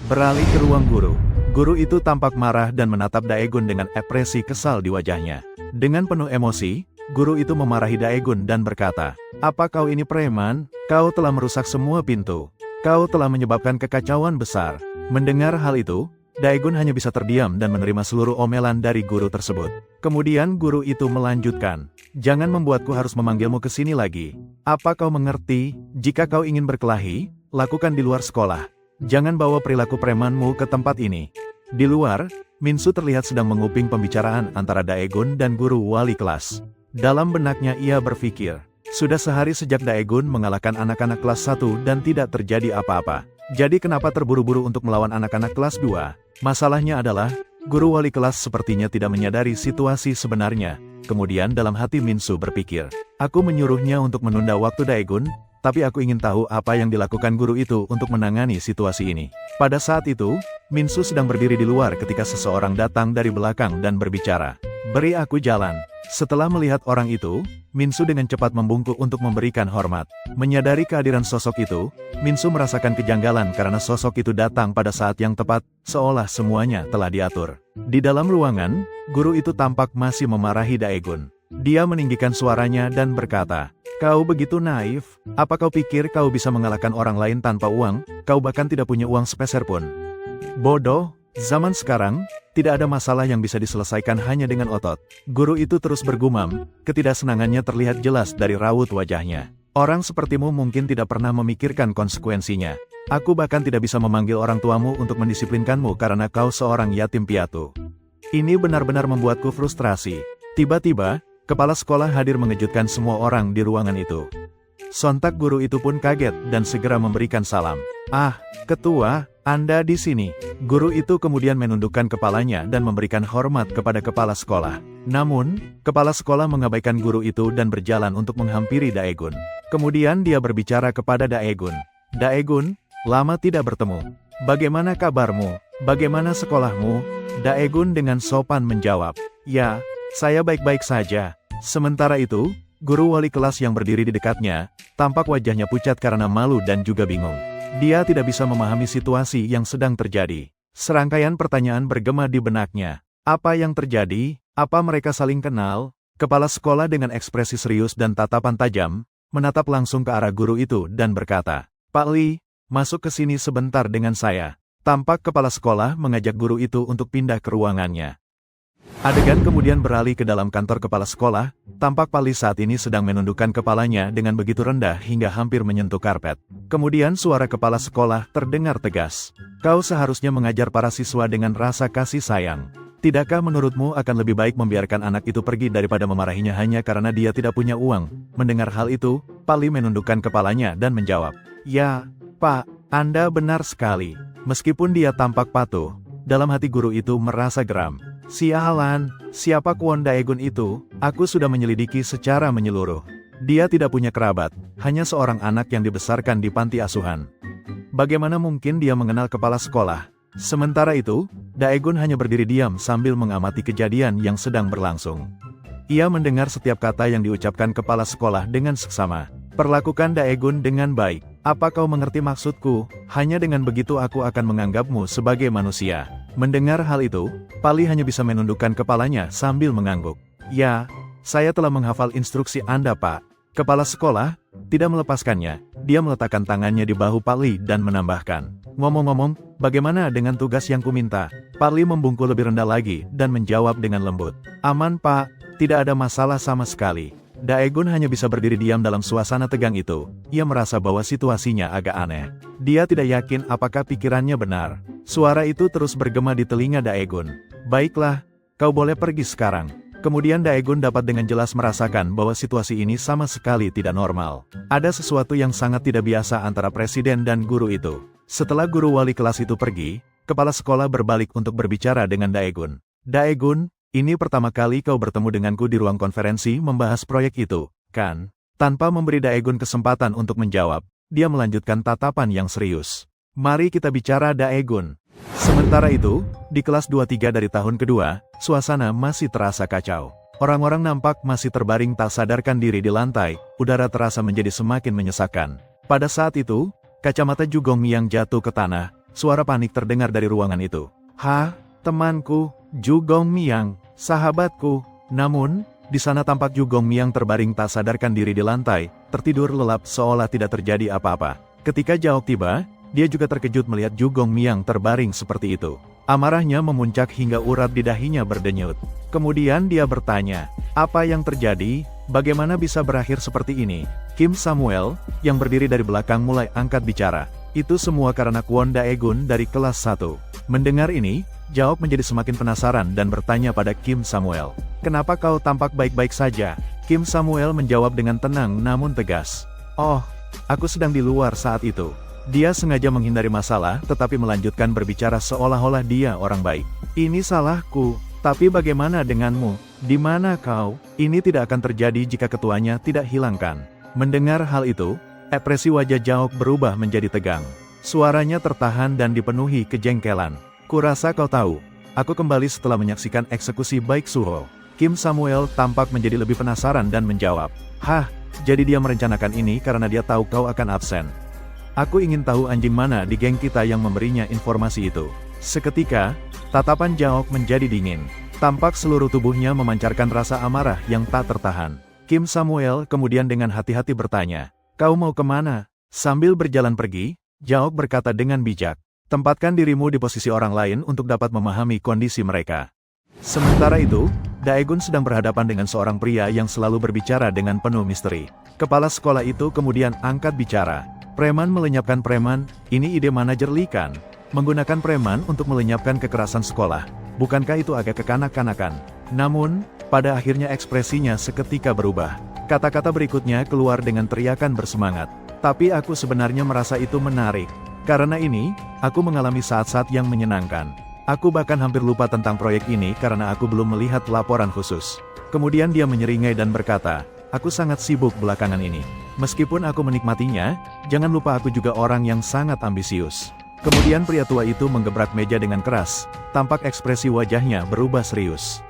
Beralih ke ruang guru. Guru itu tampak marah dan menatap Daegun dengan ekspresi kesal di wajahnya. Dengan penuh emosi, guru itu memarahi Daegun dan berkata, "Apa kau ini preman? Kau telah merusak semua pintu. Kau telah menyebabkan kekacauan besar." Mendengar hal itu, Daegun hanya bisa terdiam dan menerima seluruh omelan dari guru tersebut. Kemudian guru itu melanjutkan, "Jangan membuatku harus memanggilmu ke sini lagi. Apa kau mengerti? Jika kau ingin berkelahi, lakukan di luar sekolah. Jangan bawa perilaku premanmu ke tempat ini." Di luar, Minsu terlihat sedang menguping pembicaraan antara Daegun dan guru wali kelas. Dalam benaknya ia berpikir, sudah sehari sejak Daegun mengalahkan anak-anak kelas 1 dan tidak terjadi apa-apa. Jadi kenapa terburu-buru untuk melawan anak-anak kelas 2? Masalahnya adalah, guru wali kelas sepertinya tidak menyadari situasi sebenarnya. Kemudian dalam hati Minsu berpikir, "Aku menyuruhnya untuk menunda waktu Daegun, tapi aku ingin tahu apa yang dilakukan guru itu untuk menangani situasi ini." Pada saat itu, Minsu sedang berdiri di luar ketika seseorang datang dari belakang dan berbicara, "Beri aku jalan." Setelah melihat orang itu, Minsu dengan cepat membungkuk untuk memberikan hormat. Menyadari kehadiran sosok itu, Minsu merasakan kejanggalan karena sosok itu datang pada saat yang tepat, seolah semuanya telah diatur. Di dalam ruangan, guru itu tampak masih memarahi Daegun. Dia meninggikan suaranya dan berkata, "Kau begitu naif, apa kau pikir kau bisa mengalahkan orang lain tanpa uang? Kau bahkan tidak punya uang sepeser pun. Bodoh, zaman sekarang, tidak ada masalah yang bisa diselesaikan hanya dengan otot." Guru itu terus bergumam, ketidaksenangannya terlihat jelas dari raut wajahnya. "Orang sepertimu mungkin tidak pernah memikirkan konsekuensinya. Aku bahkan tidak bisa memanggil orang tuamu untuk mendisiplinkanmu karena kau seorang yatim piatu." Ini benar-benar membuatku frustrasi. Tiba-tiba, kepala sekolah hadir mengejutkan semua orang di ruangan itu. Sontak guru itu pun kaget dan segera memberikan salam. "Ah, ketua, Anda di sini." Guru itu kemudian menundukkan kepalanya dan memberikan hormat kepada kepala sekolah. Namun, kepala sekolah mengabaikan guru itu dan berjalan untuk menghampiri Daegun. Kemudian dia berbicara kepada Daegun. "Daegun, lama tidak bertemu. Bagaimana kabarmu? Bagaimana sekolahmu?" Daegun dengan sopan menjawab, "Ya, saya baik-baik saja." Sementara itu, guru wali kelas yang berdiri di dekatnya, tampak wajahnya pucat karena malu dan juga bingung. Dia tidak bisa memahami situasi yang sedang terjadi. Serangkaian pertanyaan bergema di benaknya. Apa yang terjadi? Apa mereka saling kenal? Kepala sekolah dengan ekspresi serius dan tatapan tajam, menatap langsung ke arah guru itu dan berkata, "Pak Li, masuk ke sini sebentar dengan saya." Tampak kepala sekolah mengajak guru itu untuk pindah ke ruangannya. Adegan kemudian beralih ke dalam kantor kepala sekolah, tampak Pak Li saat ini sedang menundukkan kepalanya dengan begitu rendah hingga hampir menyentuh karpet. Kemudian suara kepala sekolah terdengar tegas. "Kau seharusnya mengajar para siswa dengan rasa kasih sayang. Tidakkah menurutmu akan lebih baik membiarkan anak itu pergi daripada memarahinya hanya karena dia tidak punya uang?" Mendengar hal itu, Pak Li menundukkan kepalanya dan menjawab, "Ya, Pak, Anda benar sekali." Meskipun dia tampak patuh, dalam hati guru itu merasa geram. "Sialan, siapa Kwon Daegun itu? Aku sudah menyelidiki secara menyeluruh. Dia tidak punya kerabat, hanya seorang anak yang dibesarkan di panti asuhan. Bagaimana mungkin dia mengenal kepala sekolah?" Sementara itu, Daegun hanya berdiri diam sambil mengamati kejadian yang sedang berlangsung. Ia mendengar setiap kata yang diucapkan kepala sekolah dengan seksama. "Perlakukan Daegun dengan baik. Apa kau mengerti maksudku? Hanya dengan begitu aku akan menganggapmu sebagai manusia." Mendengar hal itu, Pak Li hanya bisa menundukkan kepalanya sambil mengangguk. "Ya, saya telah menghafal instruksi Anda, Pak." Kepala sekolah tidak melepaskannya. Dia meletakkan tangannya di bahu Pak Li dan menambahkan, "Ngomong-ngomong, bagaimana dengan tugas yang kuminta?" Pak Li membungkuk lebih rendah lagi dan menjawab dengan lembut, "Aman, Pak, tidak ada masalah sama sekali." Daegun hanya bisa berdiri diam dalam suasana tegang itu. Ia merasa bahwa situasinya agak aneh. Dia tidak yakin apakah pikirannya benar. Suara itu terus bergema di telinga Daegun. "Baiklah, kau boleh pergi sekarang." Kemudian Daegun dapat dengan jelas merasakan bahwa situasi ini sama sekali tidak normal. Ada sesuatu yang sangat tidak biasa antara presiden dan guru itu. Setelah guru wali kelas itu pergi, kepala sekolah berbalik untuk berbicara dengan Daegun. "Daegun, ini pertama kali kau bertemu denganku di ruang konferensi membahas proyek itu, kan?" Tanpa memberi Daegun kesempatan untuk menjawab, dia melanjutkan tatapan yang serius. "Mari kita bicara, Daegun." Sementara itu, di kelas 23 dari tahun kedua, suasana masih terasa kacau. Orang-orang nampak masih terbaring tak sadarkan diri di lantai, udara terasa menjadi semakin menyesakan. Pada saat itu, kacamata Ju Gongmiang jatuh ke tanah, suara panik terdengar dari ruangan itu. "Hah, temanku, Ju Gongmiang, sahabatku." Namun, di sana tampak Ju Gongmiang terbaring tak sadarkan diri di lantai, tertidur lelap seolah tidak terjadi apa-apa. Ketika Jaok tiba, dia juga terkejut melihat Ju Gongmiang terbaring seperti itu. Amarahnya memuncak hingga urat di dahinya berdenyut. Kemudian dia bertanya, "Apa yang terjadi? Bagaimana bisa berakhir seperti ini?" Kim Samuel, yang berdiri dari belakang mulai angkat bicara. "Itu semua karena Kwon Daegun dari kelas 1. Mendengar ini, Jaok menjadi semakin penasaran dan bertanya pada Kim Samuel, "Kenapa kau tampak baik-baik saja?" Kim Samuel menjawab dengan tenang namun tegas, "Oh, aku sedang di luar saat itu." Dia sengaja menghindari masalah tetapi melanjutkan berbicara seolah-olah dia orang baik. "Ini salahku, tapi bagaimana denganmu? Di mana kau? Ini tidak akan terjadi jika ketuanya tidak hilangkan." Mendengar hal itu, ekspresi wajah Jaok berubah menjadi tegang. Suaranya tertahan dan dipenuhi kejengkelan. "Kurasa kau tahu, aku kembali setelah menyaksikan eksekusi Baik Suho." Kim Samuel tampak menjadi lebih penasaran dan menjawab, "Hah, jadi dia merencanakan ini karena dia tahu kau akan absen. Aku ingin tahu anjing mana di geng kita yang memberinya informasi itu." Seketika, tatapan Jaok menjadi dingin. Tampak seluruh tubuhnya memancarkan rasa amarah yang tak tertahan. Kim Samuel kemudian dengan hati-hati bertanya, "Kau mau kemana?" Sambil berjalan pergi, Jaok berkata dengan bijak, "Tempatkan dirimu di posisi orang lain untuk dapat memahami kondisi mereka." Sementara itu, Daegun sedang berhadapan dengan seorang pria yang selalu berbicara dengan penuh misteri. Kepala sekolah itu kemudian angkat bicara. "Preman melenyapkan preman, ini ide manajer Lee kan? Menggunakan preman untuk melenyapkan kekerasan sekolah. Bukankah itu agak kekanak-kanakan?" Namun, pada akhirnya ekspresinya seketika berubah. Kata-kata berikutnya keluar dengan teriakan bersemangat. "Tapi aku sebenarnya merasa itu menarik. Karena ini, aku mengalami saat-saat yang menyenangkan. Aku bahkan hampir lupa tentang proyek ini karena aku belum melihat laporan khusus." Kemudian dia menyeringai dan berkata, "Aku sangat sibuk belakangan ini. Meskipun aku menikmatinya, jangan lupa aku juga orang yang sangat ambisius." Kemudian pria tua itu menggebrak meja dengan keras. Tampak ekspresi wajahnya berubah serius.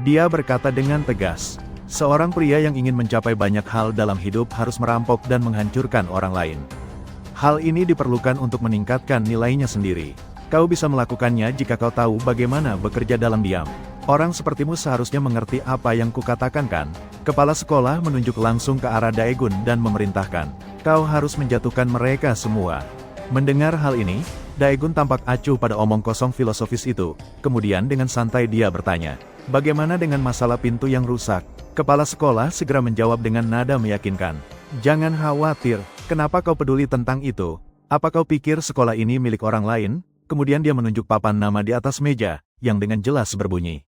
Dia berkata dengan tegas, "Seorang pria yang ingin mencapai banyak hal dalam hidup harus merampok dan menghancurkan orang lain. Hal ini diperlukan untuk meningkatkan nilainya sendiri. Kau bisa melakukannya jika kau tahu bagaimana bekerja dalam diam. Orang sepertimu seharusnya mengerti apa yang kukatakan kan?" Kepala sekolah menunjuk langsung ke arah Daegun dan memerintahkan, "Kau harus menjatuhkan mereka semua." Mendengar hal ini, Daegun tampak acuh pada omong kosong filosofis itu. Kemudian dengan santai dia bertanya, "Bagaimana dengan masalah pintu yang rusak?" Kepala sekolah segera menjawab dengan nada meyakinkan, "Jangan khawatir, kenapa kau peduli tentang itu? Apa kau pikir sekolah ini milik orang lain?" Kemudian dia menunjuk papan nama di atas meja, yang dengan jelas berbunyi,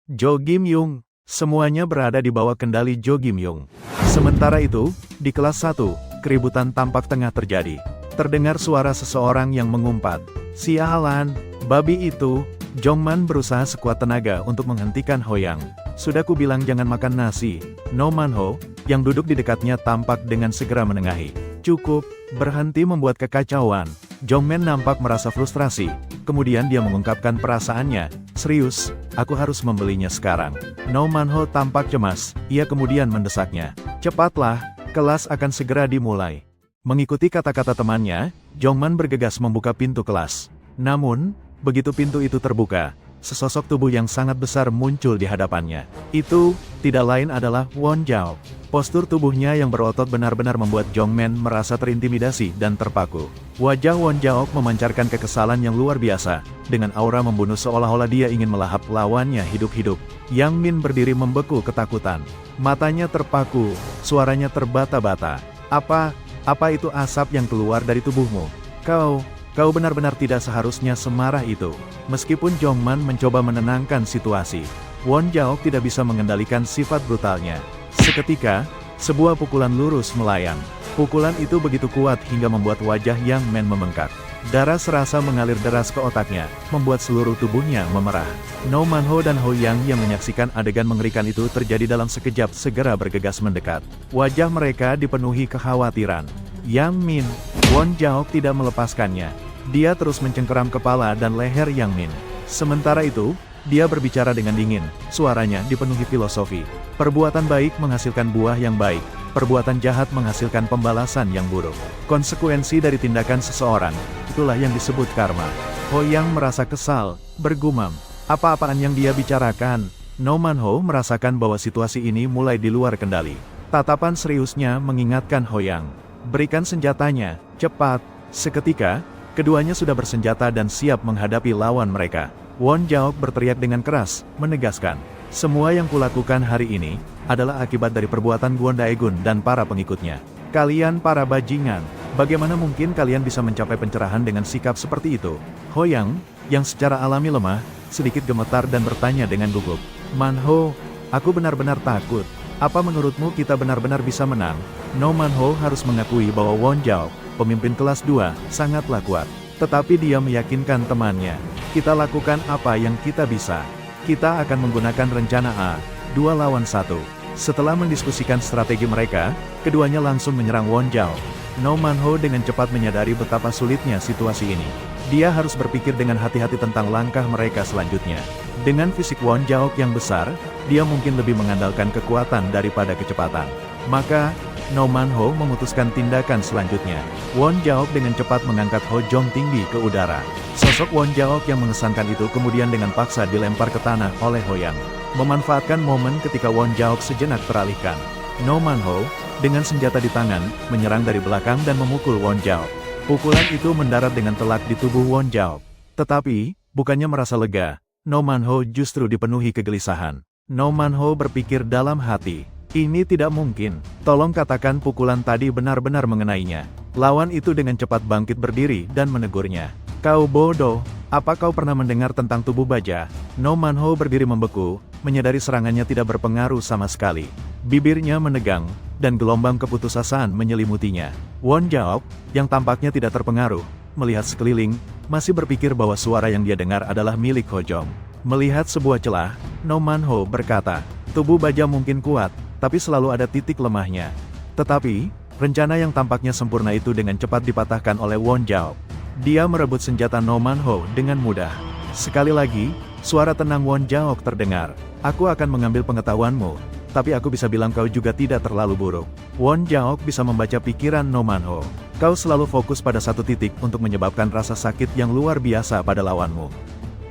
"Jo Kim Young." Semuanya berada di bawah kendali Jo Kim Young. Sementara itu, di kelas 1, keributan tampak tengah terjadi. Terdengar suara seseorang yang mengumpat, "Sialan, babi itu." Jongman berusaha sekuat tenaga untuk menghentikan Hoyang. "Sudah kubilang jangan makan nasi." No Manho, yang duduk di dekatnya tampak dengan segera menengahi. "Cukup, berhenti membuat kekacauan." Jongman nampak merasa frustrasi. Kemudian dia mengungkapkan perasaannya, "Serius, aku harus membelinya sekarang." No Manho tampak cemas, ia kemudian mendesaknya, "Cepatlah, kelas akan segera dimulai." Mengikuti kata-kata temannya, Jongman bergegas membuka pintu kelas. Namun, begitu pintu itu terbuka, sesosok tubuh yang sangat besar muncul di hadapannya. Itu, tidak lain adalah Won Jao. Postur tubuhnya yang berotot benar-benar membuat Jongman merasa terintimidasi dan terpaku. Wajah Won Jao memancarkan kekesalan yang luar biasa, dengan aura membunuh seolah-olah dia ingin melahap lawannya hidup-hidup. Yang Min berdiri membeku ketakutan. Matanya terpaku, suaranya terbata-bata. Apa itu asap yang keluar dari tubuhmu? Kau benar-benar tidak seharusnya semarah itu." Meskipun Jongman mencoba menenangkan situasi, Won Jao tidak bisa mengendalikan sifat brutalnya. Seketika, sebuah pukulan lurus melayang. Pukulan itu begitu kuat hingga membuat wajah Yang Men membengkak. Darah serasa mengalir deras ke otaknya, membuat seluruh tubuhnya memerah. No Manho dan Hoyang yang menyaksikan adegan mengerikan itu terjadi dalam sekejap segera bergegas mendekat. Wajah mereka dipenuhi kekhawatiran. Yang Min, Won Jao tidak melepaskannya. Dia terus mencengkeram kepala dan leher Yang Min. Sementara itu, dia berbicara dengan dingin, suaranya dipenuhi filosofi. "Perbuatan baik menghasilkan buah yang baik, perbuatan jahat menghasilkan pembalasan yang buruk. Konsekuensi dari tindakan seseorang, itulah yang disebut karma." Hoyang merasa kesal, bergumam, "Apa-apaan yang dia bicarakan?" No Manho merasakan bahwa situasi ini mulai di luar kendali. Tatapan seriusnya mengingatkan Hoyang, "Berikan senjatanya, cepat." Seketika, keduanya sudah bersenjata dan siap menghadapi lawan mereka. Won Jao berteriak dengan keras, menegaskan, "Semua yang kulakukan hari ini, adalah akibat dari perbuatan Guan Daegun dan para pengikutnya. Kalian para bajingan, bagaimana mungkin kalian bisa mencapai pencerahan dengan sikap seperti itu?" Hoyang, yang secara alami lemah, sedikit gemetar dan bertanya dengan gugup, "Manho, aku benar-benar takut. Apa menurutmu kita benar-benar bisa menang?" No Manho harus mengakui bahwa Won Jao, pemimpin kelas 2, sangatlah kuat. Tetapi dia meyakinkan temannya, "Kita lakukan apa yang kita bisa. Kita akan menggunakan rencana A, 2 lawan 1. Setelah mendiskusikan strategi mereka, keduanya langsung menyerang Won Jao. No Manho dengan cepat menyadari betapa sulitnya situasi ini. Dia harus berpikir dengan hati-hati tentang langkah mereka selanjutnya. Dengan fisik Won Jaok yang besar, dia mungkin lebih mengandalkan kekuatan daripada kecepatan. Maka, No Man-ho memutuskan tindakan selanjutnya. Won Jaok dengan cepat mengangkat Ho Jong tinggi ke udara. Sosok Won Jaok yang mengesankan itu kemudian dengan paksa dilempar ke tanah oleh Ho Yang. Memanfaatkan momen ketika Won Jaok sejenak teralihkan, No Man-ho, dengan senjata di tangan, menyerang dari belakang dan memukul Won Jaok. Pukulan itu mendarat dengan telak di tubuh Won Jaok. Tetapi, bukannya merasa lega, No Man-ho justru dipenuhi kegelisahan. No Man-ho berpikir dalam hati, ini tidak mungkin, tolong katakan pukulan tadi benar-benar mengenainya. Lawan itu dengan cepat bangkit berdiri dan menegurnya. Kau bodoh, apa kau pernah mendengar tentang tubuh baja? No Man-ho berdiri membeku, menyadari serangannya tidak berpengaruh sama sekali. Bibirnya menegang, dan gelombang keputusasaan menyelimutinya. Won Jaok, yang tampaknya tidak terpengaruh, melihat sekeliling, masih berpikir bahwa suara yang dia dengar adalah milik Ho Jong. Melihat sebuah celah, No Man-ho berkata, tubuh baja mungkin kuat, tapi selalu ada titik lemahnya. Tetapi, rencana yang tampaknya sempurna itu dengan cepat dipatahkan oleh Won Jaok. Dia merebut senjata No Man-ho dengan mudah. Sekali lagi, suara tenang Won Jaok terdengar. Aku akan mengambil pengetahuanmu, tapi aku bisa bilang kau juga tidak terlalu buruk. Won Jaok bisa membaca pikiran No Man-ho. Kau selalu fokus pada satu titik untuk menyebabkan rasa sakit yang luar biasa pada lawanmu.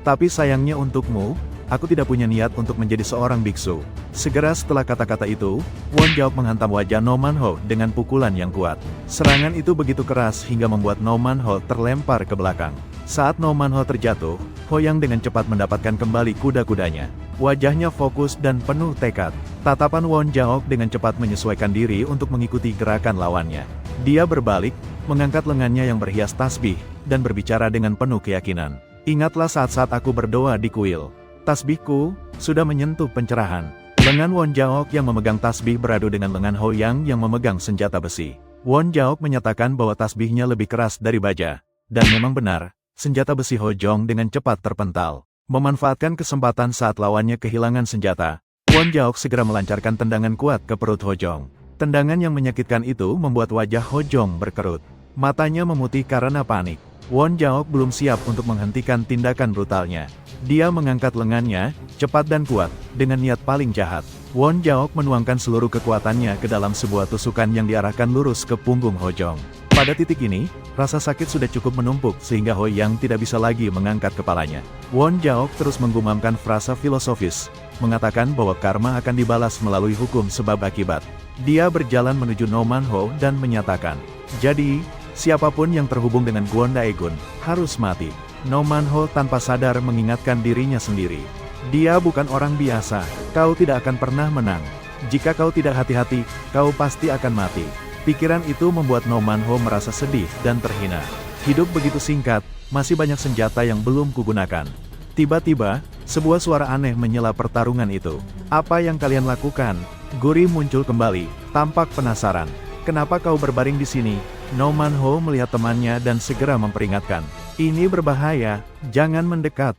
Tapi sayangnya untukmu, aku tidak punya niat untuk menjadi seorang biksu. Segera setelah kata-kata itu, Won Jaok menghantam wajah No Man-ho dengan pukulan yang kuat. Serangan itu begitu keras hingga membuat No Man-ho terlempar ke belakang. Saat No Man-ho terjatuh, Ho Yang dengan cepat mendapatkan kembali kuda-kudanya. Wajahnya fokus dan penuh tekad. Tatapan Won Jaok dengan cepat menyesuaikan diri untuk mengikuti gerakan lawannya. Dia berbalik, mengangkat lengannya yang berhias tasbih, dan berbicara dengan penuh keyakinan. Ingatlah saat-saat aku berdoa di kuil. Tasbihku sudah menyentuh pencerahan. Lengan Won Jaok yang memegang tasbih beradu dengan lengan Ho Yang yang memegang senjata besi. Won Jaok menyatakan bahwa tasbihnya lebih keras dari baja. Dan memang benar, senjata besi Ho Jong dengan cepat terpental. Memanfaatkan kesempatan saat lawannya kehilangan senjata, Won Jaok segera melancarkan tendangan kuat ke perut Ho Jong. Tendangan yang menyakitkan itu membuat wajah Ho Jong berkerut. Matanya memutih karena panik. Won Jaok belum siap untuk menghentikan tindakan brutalnya. Dia mengangkat lengannya, cepat dan kuat, dengan niat paling jahat. Won Jaok menuangkan seluruh kekuatannya ke dalam sebuah tusukan yang diarahkan lurus ke punggung Ho Jong. Pada titik ini, rasa sakit sudah cukup menumpuk sehingga Ho Yang tidak bisa lagi mengangkat kepalanya. Won Jaok terus menggumamkan frasa filosofis, mengatakan bahwa karma akan dibalas melalui hukum sebab akibat. Dia berjalan menuju No Man-ho dan menyatakan, jadi, siapapun yang terhubung dengan Kwon Daegun, harus mati. No Man-ho tanpa sadar mengingatkan dirinya sendiri. Dia bukan orang biasa, kau tidak akan pernah menang. Jika kau tidak hati-hati, kau pasti akan mati. Pikiran itu membuat No Man-ho merasa sedih dan terhina. Hidup begitu singkat, masih banyak senjata yang belum kugunakan. Tiba-tiba, sebuah suara aneh menyela pertarungan itu. Apa yang kalian lakukan? Guri muncul kembali, tampak penasaran. Kenapa kau berbaring di sini? No Man-ho melihat temannya dan segera memperingatkan. Ini berbahaya, jangan mendekat.